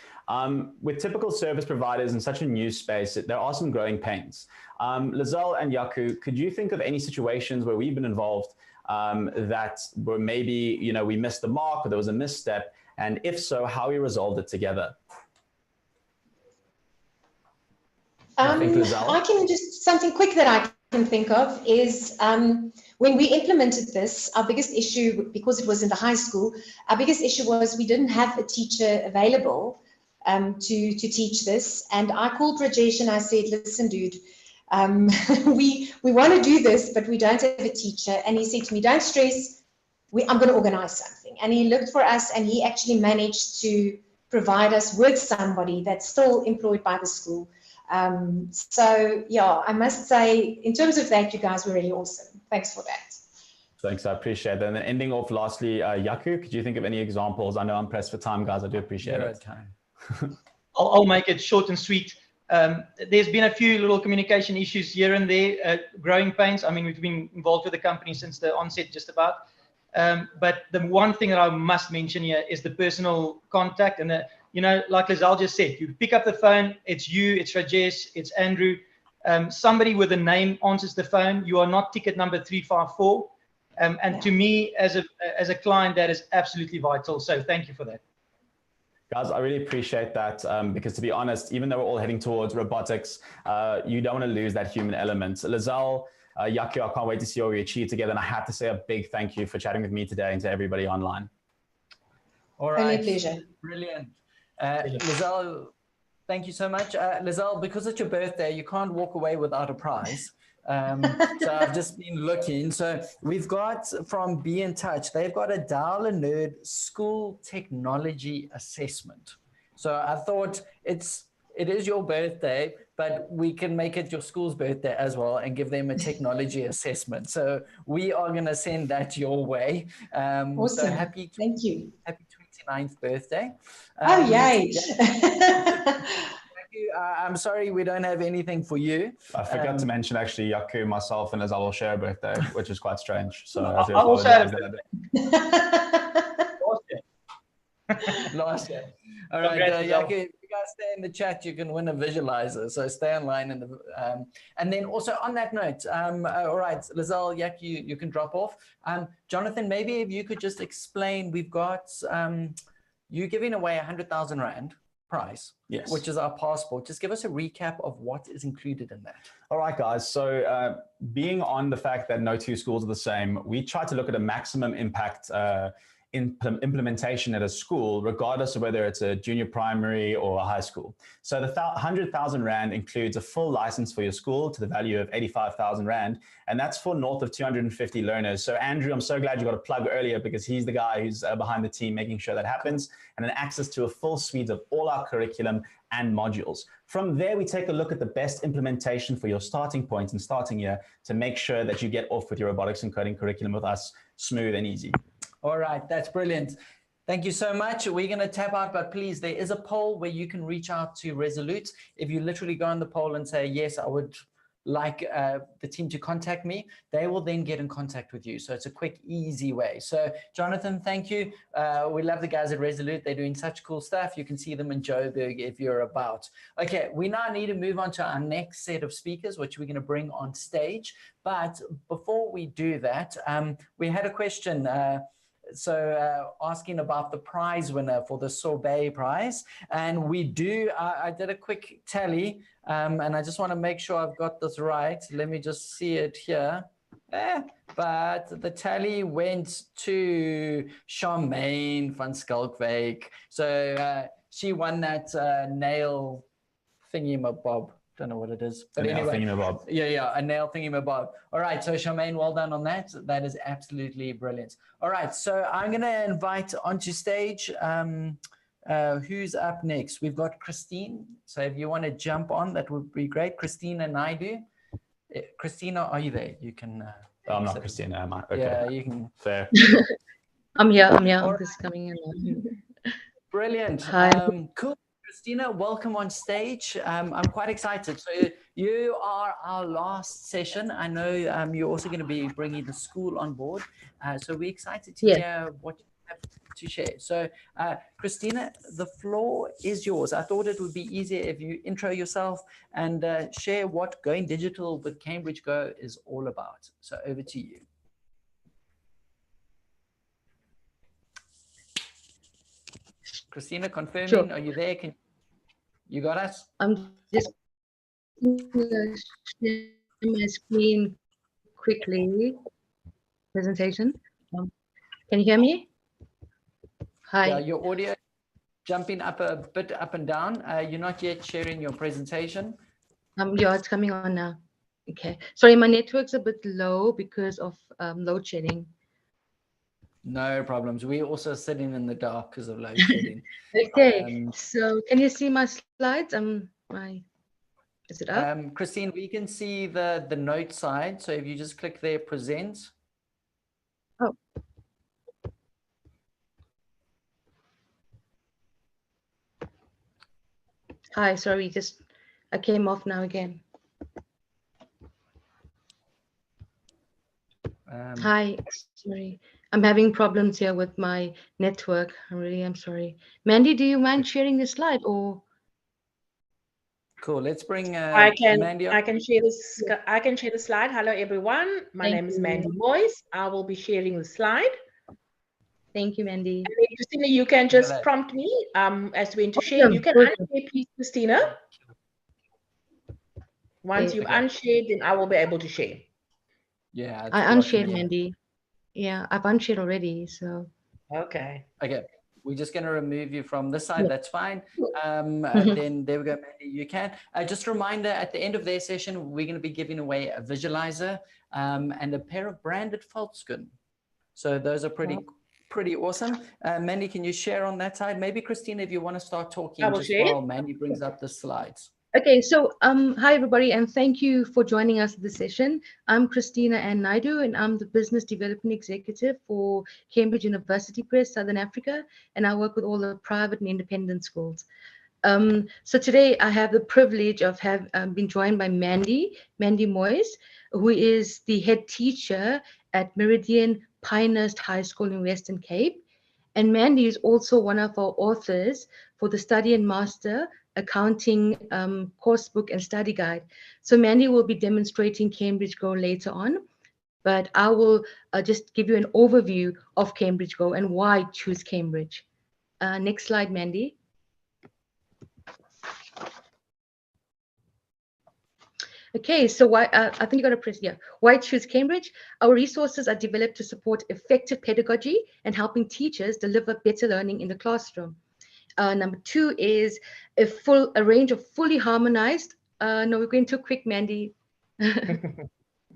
With typical service providers in such a new space, there are some growing pains. Lizelle and Jaco, could you think of any situations where we've been involved that were maybe, you know, we missed the mark or there was a misstep? And if so, how we resolved it together? I can just, something quick that I can think of is when we implemented this, our biggest issue, because it was in the high school, our biggest issue was we didn't have a teacher available to teach this. And I called Rajesh and I said, listen, dude, we want to do this, but we don't have a teacher. And he said to me, don't stress, I'm going to organize something. And he looked for us and he actually managed to provide us with somebody that's still employed by the school. So yeah, I must say, in terms of that, you guys were really awesome. Thanks for that. Thanks, I appreciate that. And then ending off lastly, Jaco, could you think of any examples? I know I'm pressed for time, guys. I do appreciate it. I'll make it short and sweet. There's been a few little communication issues here and there, growing pains. I mean, we've been involved with the company since the onset just about. But the one thing that I must mention here is the personal contact. And, you know, like Lizelle just said, you pick up the phone, it's you, it's Rajesh, it's Andrew. Somebody with a name answers the phone. You are not ticket number 354. And to me, as a client, that is absolutely vital. So thank you for that. Guys, I really appreciate that because, to be honest, even though we're all heading towards robotics, you don't want to lose that human element. Lizelle, Jaco, I can't wait to see what we achieve together. And I have to say a big thank you for chatting with me today and to everybody online. All right. Only pleasure. Brilliant. Lizelle, thank you so much. Lizelle, because it's your birthday, you can't walk away without a prize. So I've just been looking. So we've got from Be in Touch, they've got a Dial a Nerd school technology assessment. So I thought it is your birthday, but we can make it your school's birthday as well and give them a technology assessment. So we are going to send that your way. Awesome. So thank you. Happy 29th birthday. Oh, yay. I'm sorry we don't have anything for you. I forgot to mention, actually, Jaco, myself, and Lizelle will share a birthday, which is quite strange. So I also had last year. All right, Jaco, if you guys stay in the chat, you can win a visualizer. So stay online. And then also on that note, all right, Lizelle, Jaco, you can drop off. Jonathan, maybe if you could just explain, we've got you giving away 100,000 Rand prize, yes, which is our passport. Just give us a recap of what is included in that. All right, guys. So being on the fact that no two schools are the same, we try to look at a maximum impact implementation at a school, regardless of whether it's a junior primary or a high school. So the 100,000 Rand includes a full license for your school to the value of 85,000 Rand, and that's for north of 250 learners. So Andrew, I'm so glad you got a plug earlier, because he's the guy who's behind the team making sure that happens, and then access to a full suite of all our curriculum and modules. From there, we take a look at the best implementation for your starting point and starting year to make sure that you get off with your robotics and coding curriculum with us smooth and easy. All right, that's brilliant. Thank you so much. We're going to tap out, but please, there is a poll where you can reach out to Resolute. If you literally go on the poll and say, yes, I would like the team to contact me, they will then get in contact with you. So it's a quick, easy way. So Jonathan, thank you. We love the guys at Resolute. They're doing such cool stuff. You can see them in Joburg if you're about. Okay, we now need to move on to our next set of speakers, which we're going to bring on stage. But before we do that, we had a question asking about the prize winner for the Sorbet prize. And we do, I did a quick tally, and I just want to make sure I've got this right. Let me just see it here. But the tally went to Charmaine van Skalkwyk. So she won that nail thingy-mabob. Don't know what it is, but anyway, yeah, a nail thingy-mabob. All right, so Charmaine, well done on that. That is absolutely brilliant. All right, so I'm going to invite onto stage. Who's up next? We've got Christine. So if you want to jump on, that would be great. Christina Naidu. Christina, are you there? You can. I'm not Christina, am I? Okay. Yeah, you can. Fair. I'm here. I'm just coming in. Brilliant. Hi. Cool. Christina, welcome on stage. I'm quite excited. So you are our last session. I know you're also going to be bringing the school on board. So we're excited to hear what you have to share. So Christina, the floor is yours. I thought it would be easier if you intro yourself and share what Going Digital with Cambridge Go is all about. So over to you. Christina, confirming, sure. Are you there? You got us? I'm just share my screen quickly. Presentation. Can you hear me? Hi. Yeah, your audio jumping up a bit up and down. You're not yet sharing your presentation. Yeah, it's coming on now. Okay. Sorry, my network's a bit low because of load shedding. No problems. We're also sitting in the dark because of load shedding. Okay. So can you see my slides? Is it up? Christine, we can see the note side. So if you just click there, present. Oh. Hi, sorry, I came off now again. Hi, sorry. I'm having problems here with my network. I'm sorry. Mandy, do you mind sharing the slide or? Cool. Let's bring Mandy up. I can share this. I can share the slide. Hello, everyone. My name is Mandy Boyce. I will be sharing the slide. Thank you, Mandy. And then, Christina, you can just prompt me as to when to share. You can unshare, please, Christina. Once you've unshared, then I will be able to share. Yeah. I unshared, Mandy. Yeah, I've unshared already. So. Okay. Okay. We're just going to remove you from this side. That's fine. Then there we go, Mandy, you can. Just a reminder, at the end of their session, we're going to be giving away a visualizer and a pair of branded Volkskunde. So those are pretty awesome. Mandy, can you share on that side? Maybe Christina, if you want to start talking just while Mandy brings up the slides. Okay, so hi everybody, and thank you for joining us at this session. I'm Christina Ann Naidu, and I'm the Business Development Executive for Cambridge University Press, Southern Africa, and I work with all the private and independent schools. So today I have the privilege of been joined by Mandy Moyes, who is the head teacher at Meridian Pinehurst High School in Western Cape. And Mandy is also one of our authors for the Study and Master Accounting course book and study guide. So Mandy will be demonstrating Cambridge Go later on, but I will just give you an overview of Cambridge Go and why choose Cambridge. Next slide, Mandy. Okay, so why I think you got to press, yeah. Why choose Cambridge? Our resources are developed to support effective pedagogy and helping teachers deliver better learning in the classroom. Number 2 is a range of fully harmonized. No, we're going too quick, Mandy. We're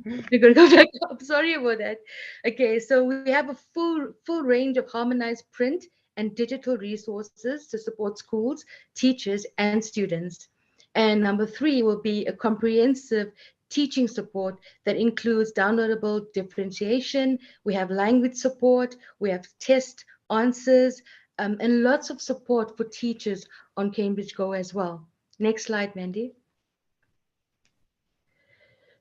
going to go back up. Sorry about that. Okay, so we have a full range of harmonized print and digital resources to support schools, teachers, and students. And number 3 will be a comprehensive teaching support that includes downloadable differentiation. We have language support, we have test answers, and lots of support for teachers on Cambridge Go as well. Next slide, Mandy.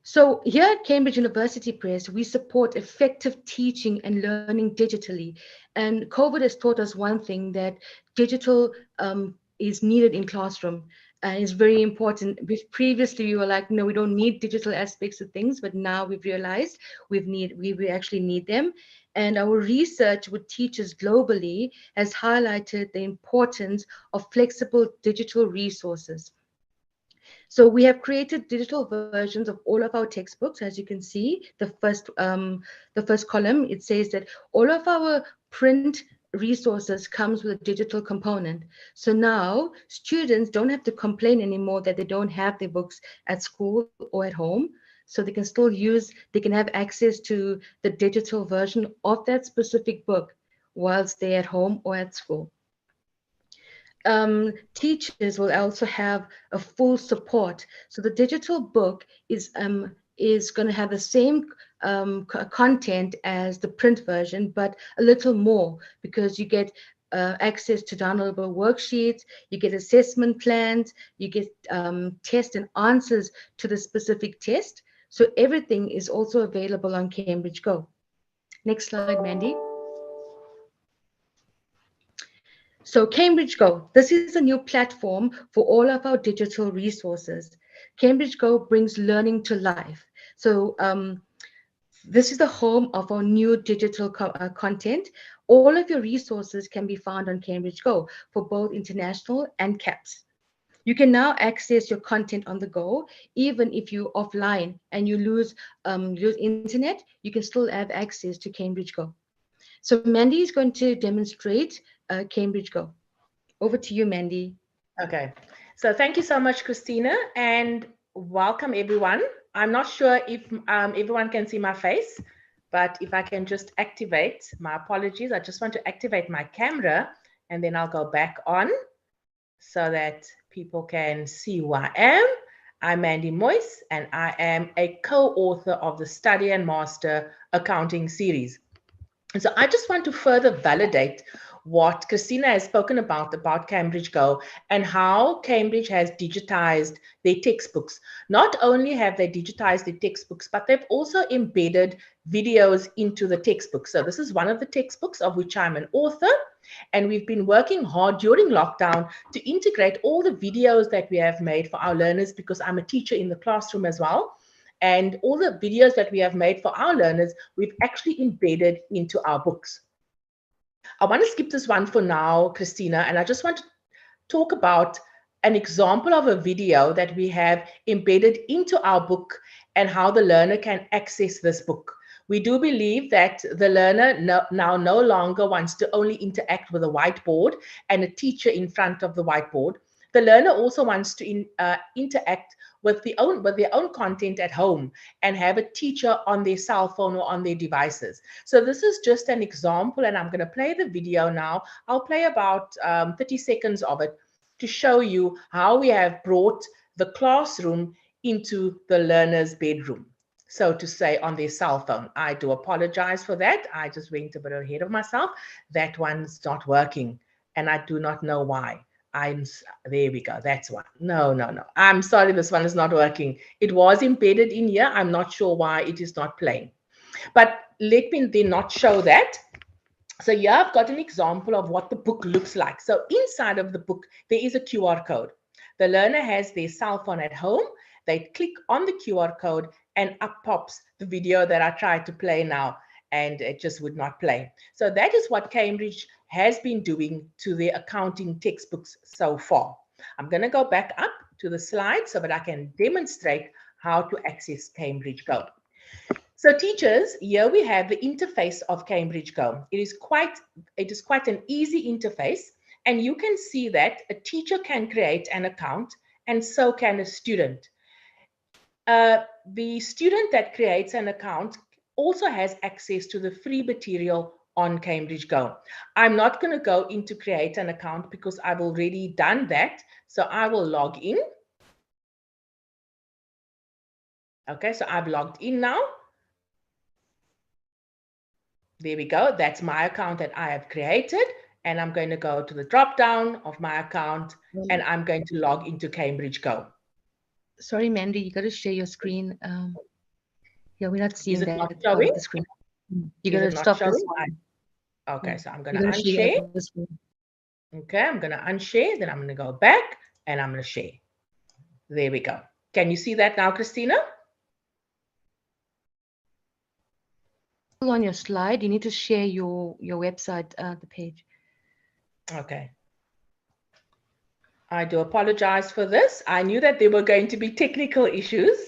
So here at Cambridge University Press, we support effective teaching and learning digitally. And COVID has taught us one thing, that digital is needed in classroom. And it's very important. Previously, we were like, no, we don't need digital aspects of things, but now we've realized we actually need them. And our research with teachers globally has highlighted the importance of flexible digital resources. So we have created digital versions of all of our textbooks. As you can see, the first column, it says that all of our print resources comes with a digital component. So now students don't have to complain anymore that they don't have their books at school or at home. So they can still they can have access to the digital version of that specific book whilst they're at home or at school. Teachers will also have a full support. So the digital book is going to have the same content as the print version, but a little more, because you get access to downloadable worksheets, you get assessment plans, you get tests and answers to the specific test. So everything is also available on Cambridge Go. Next slide, Mandy. So Cambridge Go, this is a new platform for all of our digital resources. Cambridge Go brings learning to life. So this is the home of our new digital content. All of your resources can be found on Cambridge Go for both international and CAPS. You can now access your content on the go, even if you're offline and you lose internet, you can still have access to Cambridge Go. So Mandy is going to demonstrate Cambridge Go. Over to you, Mandy. Okay, so thank you so much, Christina, and welcome everyone. I'm not sure if everyone can see my face, but if I can just activate, my apologies, I just want to activate my camera and then I'll go back on so that people can see who I am. I'm Mandy Moyes, and I am a co-author of the Study and Master Accounting series. And so I just want to further validate what Christina has spoken about Cambridge Go and how Cambridge has digitized their textbooks. Not only have they digitized their textbooks, but they've also embedded videos into the textbooks. So this is one of the textbooks of which I'm an author, and we've been working hard during lockdown to integrate all the videos that we have made for our learners, because I'm a teacher in the classroom as well. And all the videos that we have made for our learners, we've actually embedded into our books. I want to skip this one for now, Christina, and I just want to talk about an example of a video that we have embedded into our book and how the learner can access this book. We do believe that the learner now no longer wants to only interact with a whiteboard and a teacher in front of the whiteboard. The learner also wants to interact with their own content at home and have a teacher on their cell phone or on their devices. So this is just an example, and I'm going to play the video now. I'll play about 30 seconds of it to show you how we have brought the classroom into the learner's bedroom, so to say, on their cell phone. I do apologize for that. I just went a bit ahead of myself. That one's not working, and I do not know why. There we go. That's one. No. I'm sorry, this one is not working. It was embedded in here. I'm not sure why it is not playing. But let me then not show that. So here I've got an example of what the book looks like. So inside of the book, there is a QR code. The learner has their cell phone at home. They click on the QR code and up pops the video that I tried to play now, and it just would not play. So that is what Cambridge has been doing to their accounting textbooks so far. I'm going to go back up to the slide so that I can demonstrate how to access Cambridge Go. So teachers, here we have the interface of Cambridge Go. It is quite an easy interface, and you can see that a teacher can create an account, and so can a student. The student that creates an account also has access to the free material on Cambridge Go. I'm not going to go into create an account because I've already done that. So I will log in. Okay, so I've logged in now. There we go. That's my account that I have created. And I'm going to go to the drop down of my account and I'm going to log into Cambridge Go. Sorry, Mandy, you got to share your screen. Yeah, we're not seeing that not part of the screen. You got to stop this one. Okay, so I'm going to unshare. Okay, I'm going to unshare. Then I'm going to go back and I'm going to share. There we go. Can you see that now, Christina? On your slide, you need to share your website, the page. Okay. I do apologize for this. I knew that there were going to be technical issues.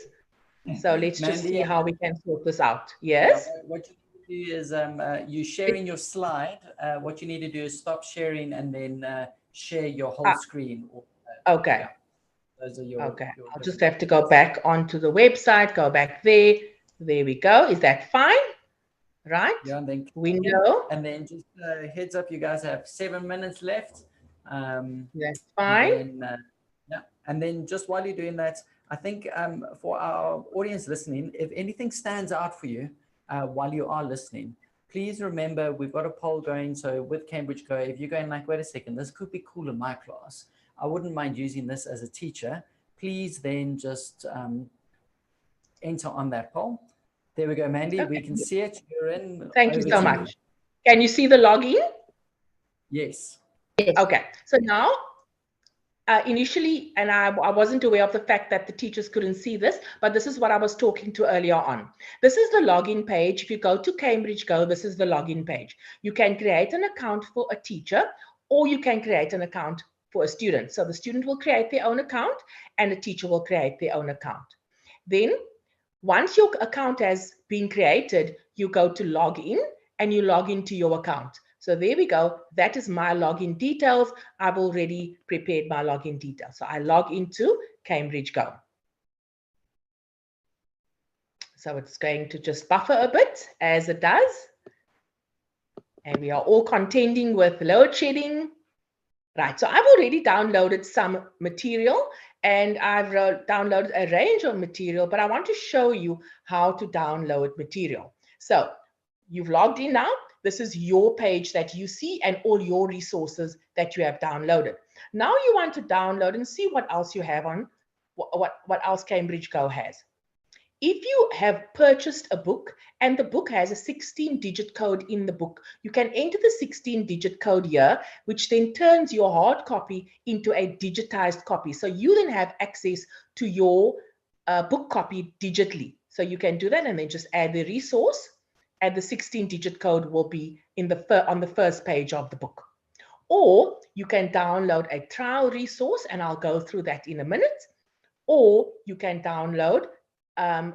So let's just see how we can sort this out. Yes? What you need to do is you're sharing your slide. What you need to do is stop sharing and then share your whole screen. Okay. Yeah. Those are your, okay. I'll just have to go back onto the website, go back there. There we go. Is that fine? Right? Yeah, and then window. And then just heads up, you guys have 7 minutes left. That's fine. Yeah, and then just while you're doing that, I think for our audience listening, if anything stands out for you while you are listening, please remember we've got a poll going. So with Cambridge Go, if you're going like, wait a second, this could be cool in my class, I wouldn't mind using this as a teacher. Please then just enter on that poll. There we go, Mandy. Okay. We can see it. You're in. Thank you so much. Can you see the login? Yes. Okay. So now, initially, and I wasn't aware of the fact that the teachers couldn't see this, but this is what I was talking to earlier on. This is the login page. If you go to Cambridge Go, this is the login page. You can create an account for a teacher, or you can create an account for a student. So the student will create their own account, and the teacher will create their own account. Then, once your account has been created, you go to log in and you log into your account. So there we go. That is my login details. I've already prepared my login details. So I log into Cambridge Go. So it's going to just buffer a bit as it does. And we are all contending with load shedding. Right, so I've already downloaded some material and I've downloaded a range of material, but I want to show you how to download material. So you've logged in now. This is your page that you see and all your resources that you have downloaded. Now you want to download and see what else you have on, what else Cambridge Go has. If you have purchased a book and the book has a 16-digit code in the book, you can enter the 16-digit code here, which then turns your hard copy into a digitized copy. So you then have access to your book copy digitally. So you can do that and then just add the resource, and the 16-digit code will be on the first page of the book. Or you can download a trial resource, and I'll go through that in a minute. Or you can download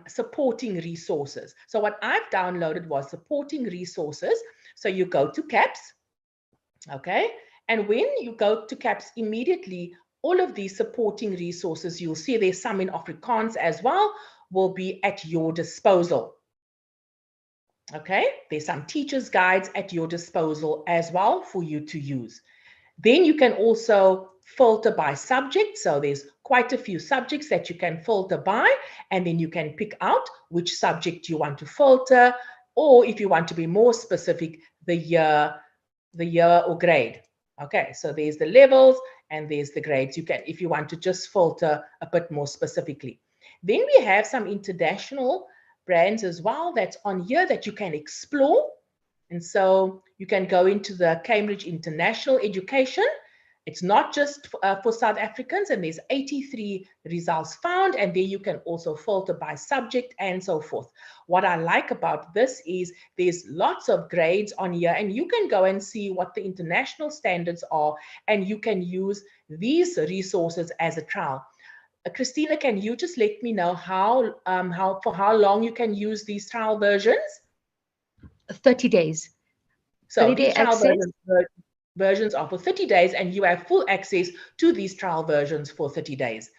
supporting resources. So what I've downloaded was supporting resources. So you go to CAPS, okay? And when you go to CAPS, immediately, all of these supporting resources, you'll see there's some in Afrikaans as well, will be at your disposal. Okay, there's some teachers' guides at your disposal as well for you to use. Then you can also filter by subject. So there's quite a few subjects that you can filter by, and then you can pick out which subject you want to filter, or if you want to be more specific, the year or grade. Okay, so there's the levels and there's the grades. You can, if you want to just filter a bit more specifically. Then we have some international brands as well that's on here that you can explore. And so you can go into the Cambridge International Education. It's not just for South Africans, and there's 83 results found, and there you can also filter by subject and so forth. What I like about this is there's lots of grades on here, and you can go and see what the international standards are, and you can use these resources as a trial. Christina, can you just let me know for how long you can use these trial versions? 30 days. So these trial versions are for 30 days, and you have full access to these trial versions for 30 days.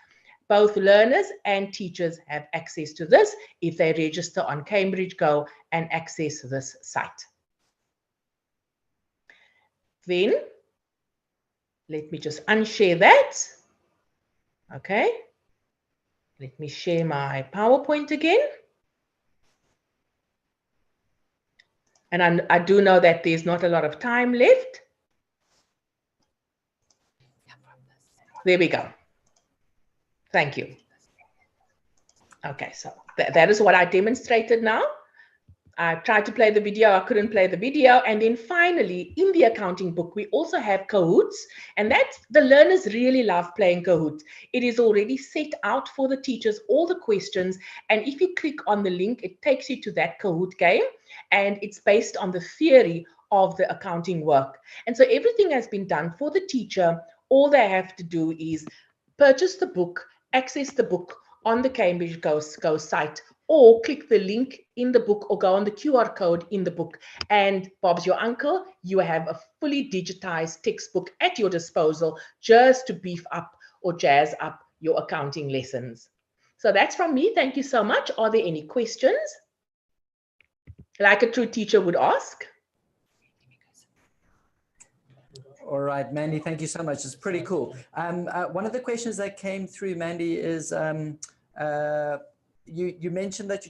Both learners and teachers have access to this if they register on Cambridge Go and access this site. Then let me just unshare that. Okay. Let me share my PowerPoint again. And I do know that there's not a lot of time left. There we go. Thank you. Okay, so that is what I demonstrated now. I tried to play the video, I couldn't play the video. And then finally, in the accounting book, we also have Kahoots, and that's, the learners really love playing Kahoot. It is already set out for the teachers, all the questions. And if you click on the link, it takes you to that Kahoot game, and it's based on the theory of the accounting work. And so everything has been done for the teacher. All they have to do is purchase the book, access the book on the Cambridge Go site, or click the link in the book or go on the QR code in the book. And Bob's your uncle, you have a fully digitized textbook at your disposal just to beef up or jazz up your accounting lessons. So that's from me. Thank you so much. Are there any questions? Like a true teacher would ask. All right, Mandy, thank you so much. It's pretty cool. One of the questions that came through, Mandy, is you mentioned that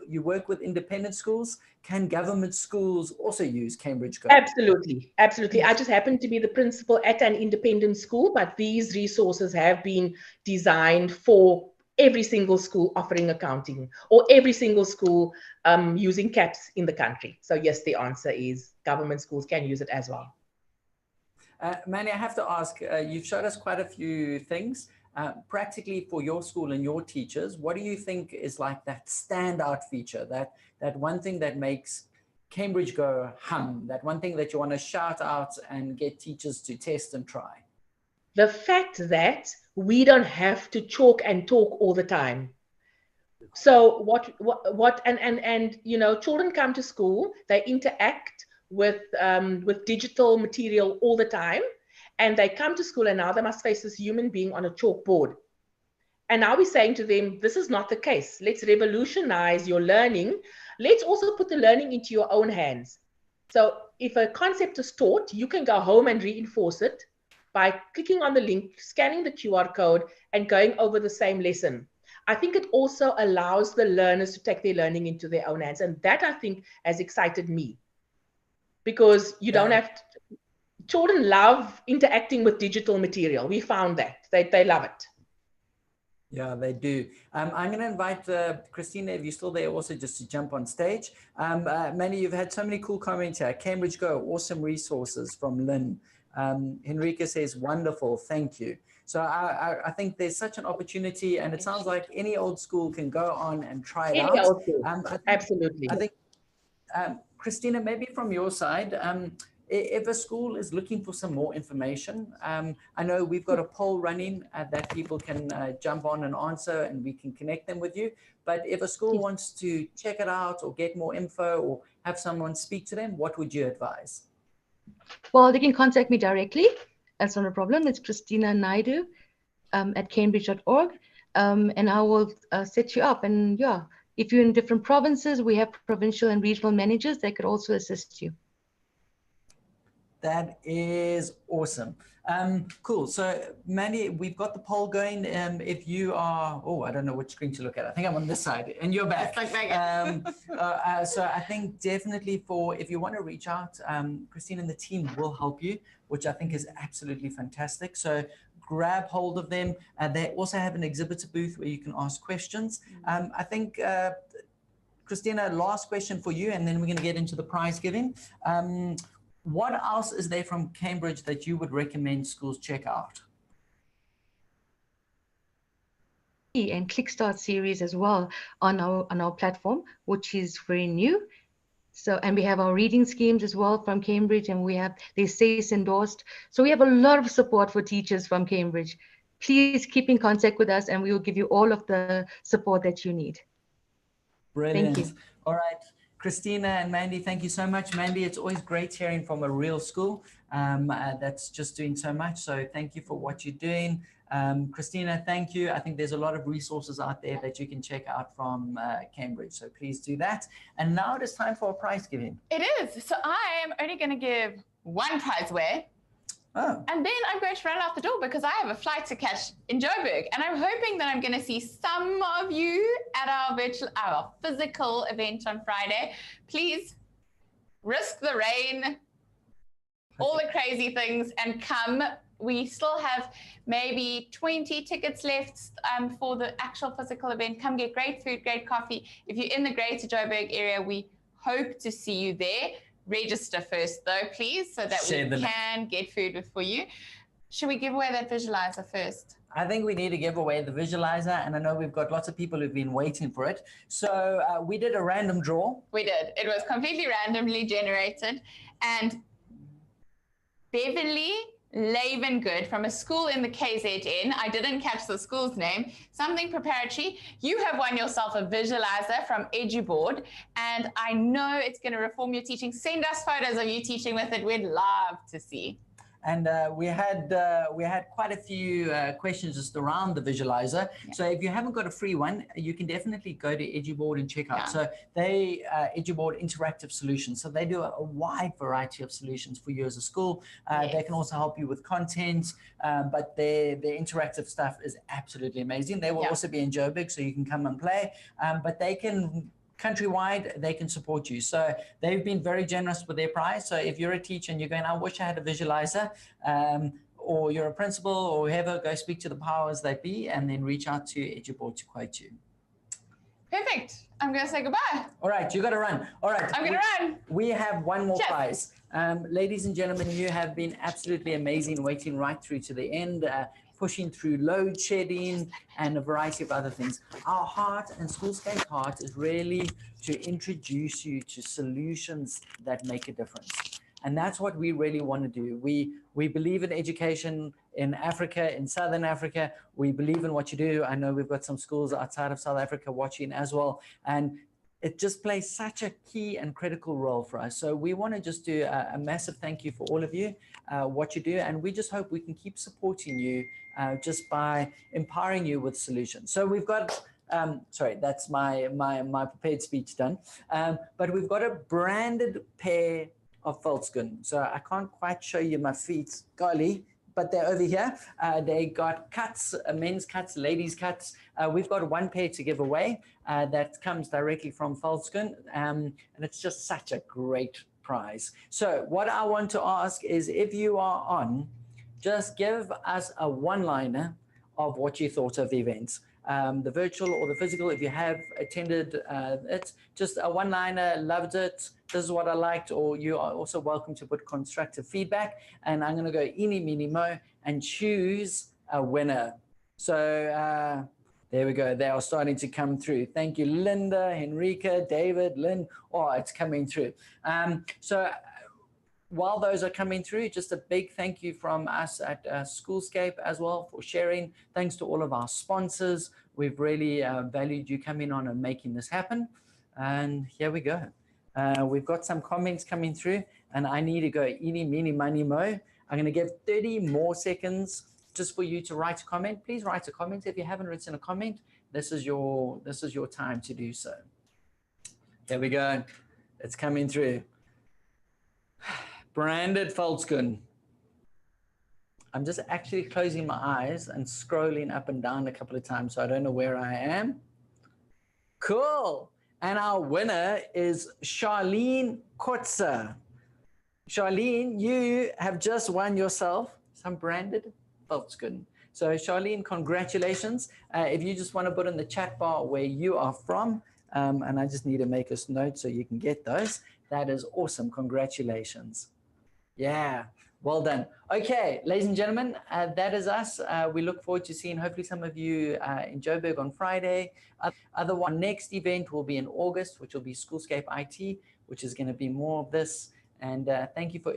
you work with independent schools. Can government schools also use Cambridge Go? Absolutely, absolutely. I just happen to be the principal at an independent school, but these resources have been designed for every single school offering accounting, or every single school using CAPS in the country. So yes, the answer is government schools can use it as well. Manny, I have to ask, you've showed us quite a few things. Practically for your school and your teachers, what do you think is like that standout feature, that one thing that makes Cambridge Go hum, that one thing that you want to shout out and get teachers to test and try? The fact that we don't have to chalk and talk all the time. So and you know, children come to school, they interact with digital material all the time. And they come to school and now they must face this human being on a chalkboard. And now we're saying to them, this is not the case. Let's revolutionize your learning. Let's also put the learning into your own hands. So if a concept is taught, you can go home and reinforce it by clicking on the link, scanning the QR code, and going over the same lesson. I think it also allows the learners to take their learning into their own hands. And that, I think, has excited me. Because you don't have to, children love interacting with digital material. We found that. They love it. Yeah, they do. I'm going to invite Christina, if you're still there, also just to jump on stage. Manny, you've had so many cool comments here. Cambridge Go, awesome resources from Lynn. Henrika says, wonderful, thank you. So I think there's such an opportunity, and it sounds like any old school can go on and try it out. Absolutely. I think, Christina, maybe from your side, if a school is looking for some more information, I know we've got a poll running that people can jump on and answer, and we can connect them with you. But if a school wants to check it out or get more info or have someone speak to them, what would you advise? Well, they can contact me directly. That's not a problem. It's Christina Naidu at cambridge.org. And I will set you up. And yeah, if you're in different provinces, we have provincial and regional managers that could also assist you. That is awesome. Cool. So Mandy, we've got the poll going. If you are, I don't know which screen to look at. I think I'm on this side and you're back. So I think definitely if you want to reach out, Christine and the team will help you, which I think is absolutely fantastic. So grab hold of them. They also have an exhibitor booth where you can ask questions. I think, Christina, last question for you, and then we're going to get into the prize giving. What else is there from Cambridge that you would recommend schools check out? And Kickstart series as well on our platform, which is very new. So, and we have our reading schemes as well from Cambridge, and we have the SACE endorsed. So we have a lot of support for teachers from Cambridge. Please keep in contact with us, and we will give you all of the support that you need. Brilliant. Thank you. All right. Christina and Mandy, thank you so much. Mandy, it's always great hearing from a real school that's just doing so much. So thank you for what you're doing. Christina, thank you. I think there's a lot of resources out there that you can check out from Cambridge. So please do that. And now it is time for a prize giving. It is. So I am only going to give one prize away. Oh. And then I'm going to run out the door because I have a flight to catch in Joburg. And I'm hoping that I'm going to see some of you at our physical event on Friday. Please risk the rain, all the crazy things, and come. We still have maybe 20 tickets left for the actual physical event. Come get great food, great coffee. If you're in the Greater Joburg area, we hope to see you there. Register first though, please, so that we can get food for you. Should we give away that visualizer first? I think we need to give away the visualizer, and I know we've got lots of people who've been waiting for it. So we did a random draw. We did. It was completely randomly generated, and Beverly Lavengood from a school in the KZN. I didn't catch the school's name. Something preparatory. You have won yourself a visualizer from EduBoard, and I know it's going to reform your teaching. Send us photos of you teaching with it. We'd love to see. And we had quite a few questions just around the visualizer. Yeah. So if you haven't got a free one, you can definitely go to EduBoard and check out. Yeah. So they EduBoard interactive solutions. So they do a wide variety of solutions for you as a school. Yes. They can also help you with content, but their interactive stuff is absolutely amazing. They will also be in Joburg, so you can come and play. But they can countrywide, they can support you. So they've been very generous with their prize. So if you're a teacher and you're going, I wish I had a visualizer, or you're a principal or whoever, go speak to the powers that be and then reach out to EduBoard to quote you. Perfect. I'm going to say goodbye. All right, you got to run. All right. I'm going to run. We have one more prize. Ladies and gentlemen, you have been absolutely amazing, waiting right through to the end. Pushing through load shedding and a variety of other things. Our heart and Schoolscape's heart is really to introduce you to solutions that make a difference. And that's what we really want to do. We believe in education in Africa, in Southern Africa. We believe in what you do. I know we've got some schools outside of South Africa watching as well. And it just plays such a key and critical role for us. So we want to just do a massive thank you for all of you, what you do. And we just hope we can keep supporting you just by empowering you with solutions. So we've got, sorry, that's my prepared speech done. But we've got a branded pair of Volksgun. So I can't quite show you my feet, golly, but they're over here. They got cuts, men's cuts, ladies' cuts. We've got one pair to give away that comes directly from Volksgun, and it's just such a great prize. So what I want to ask is, if you are on, just give us a one-liner of what you thought of the event. The virtual or the physical, if you have attended it, just a one-liner, loved it, this is what I liked, or you are also welcome to put constructive feedback. And I'm going to go eeny, meeny, mo, and choose a winner. So there we go. They are starting to come through. Thank you, Linda, Henrika, David, Lynn. Oh, it's coming through. So while those are coming through, just a big thank you from us at Schoolscape as well for sharing. Thanks to all of our sponsors. We've really valued you coming on and making this happen. And here we go. We've got some comments coming through, and I need to go eeny, meeny, miny, mo. I'm going to give 30 more seconds just for you to write a comment. Please write a comment. If you haven't written a comment, this is your time to do so. There we go. It's coming through. Branded Volkskunde. I'm just actually closing my eyes and scrolling up and down a couple of times, so I don't know where I am. Cool. And our winner is Charlene Kotzer. Charlene, you have just won yourself some branded Volkskunde. So Charlene, congratulations. If you just want to put in the chat bar where you are from, and I just need to make a note so you can get those. That is awesome. Congratulations. Yeah, well done. Okay, ladies and gentlemen, that is us. We look forward to seeing hopefully some of you in Joburg on Friday. Otherwise, next event will be in August, which will be Schoolscape IT, which is going to be more of this. And thank you for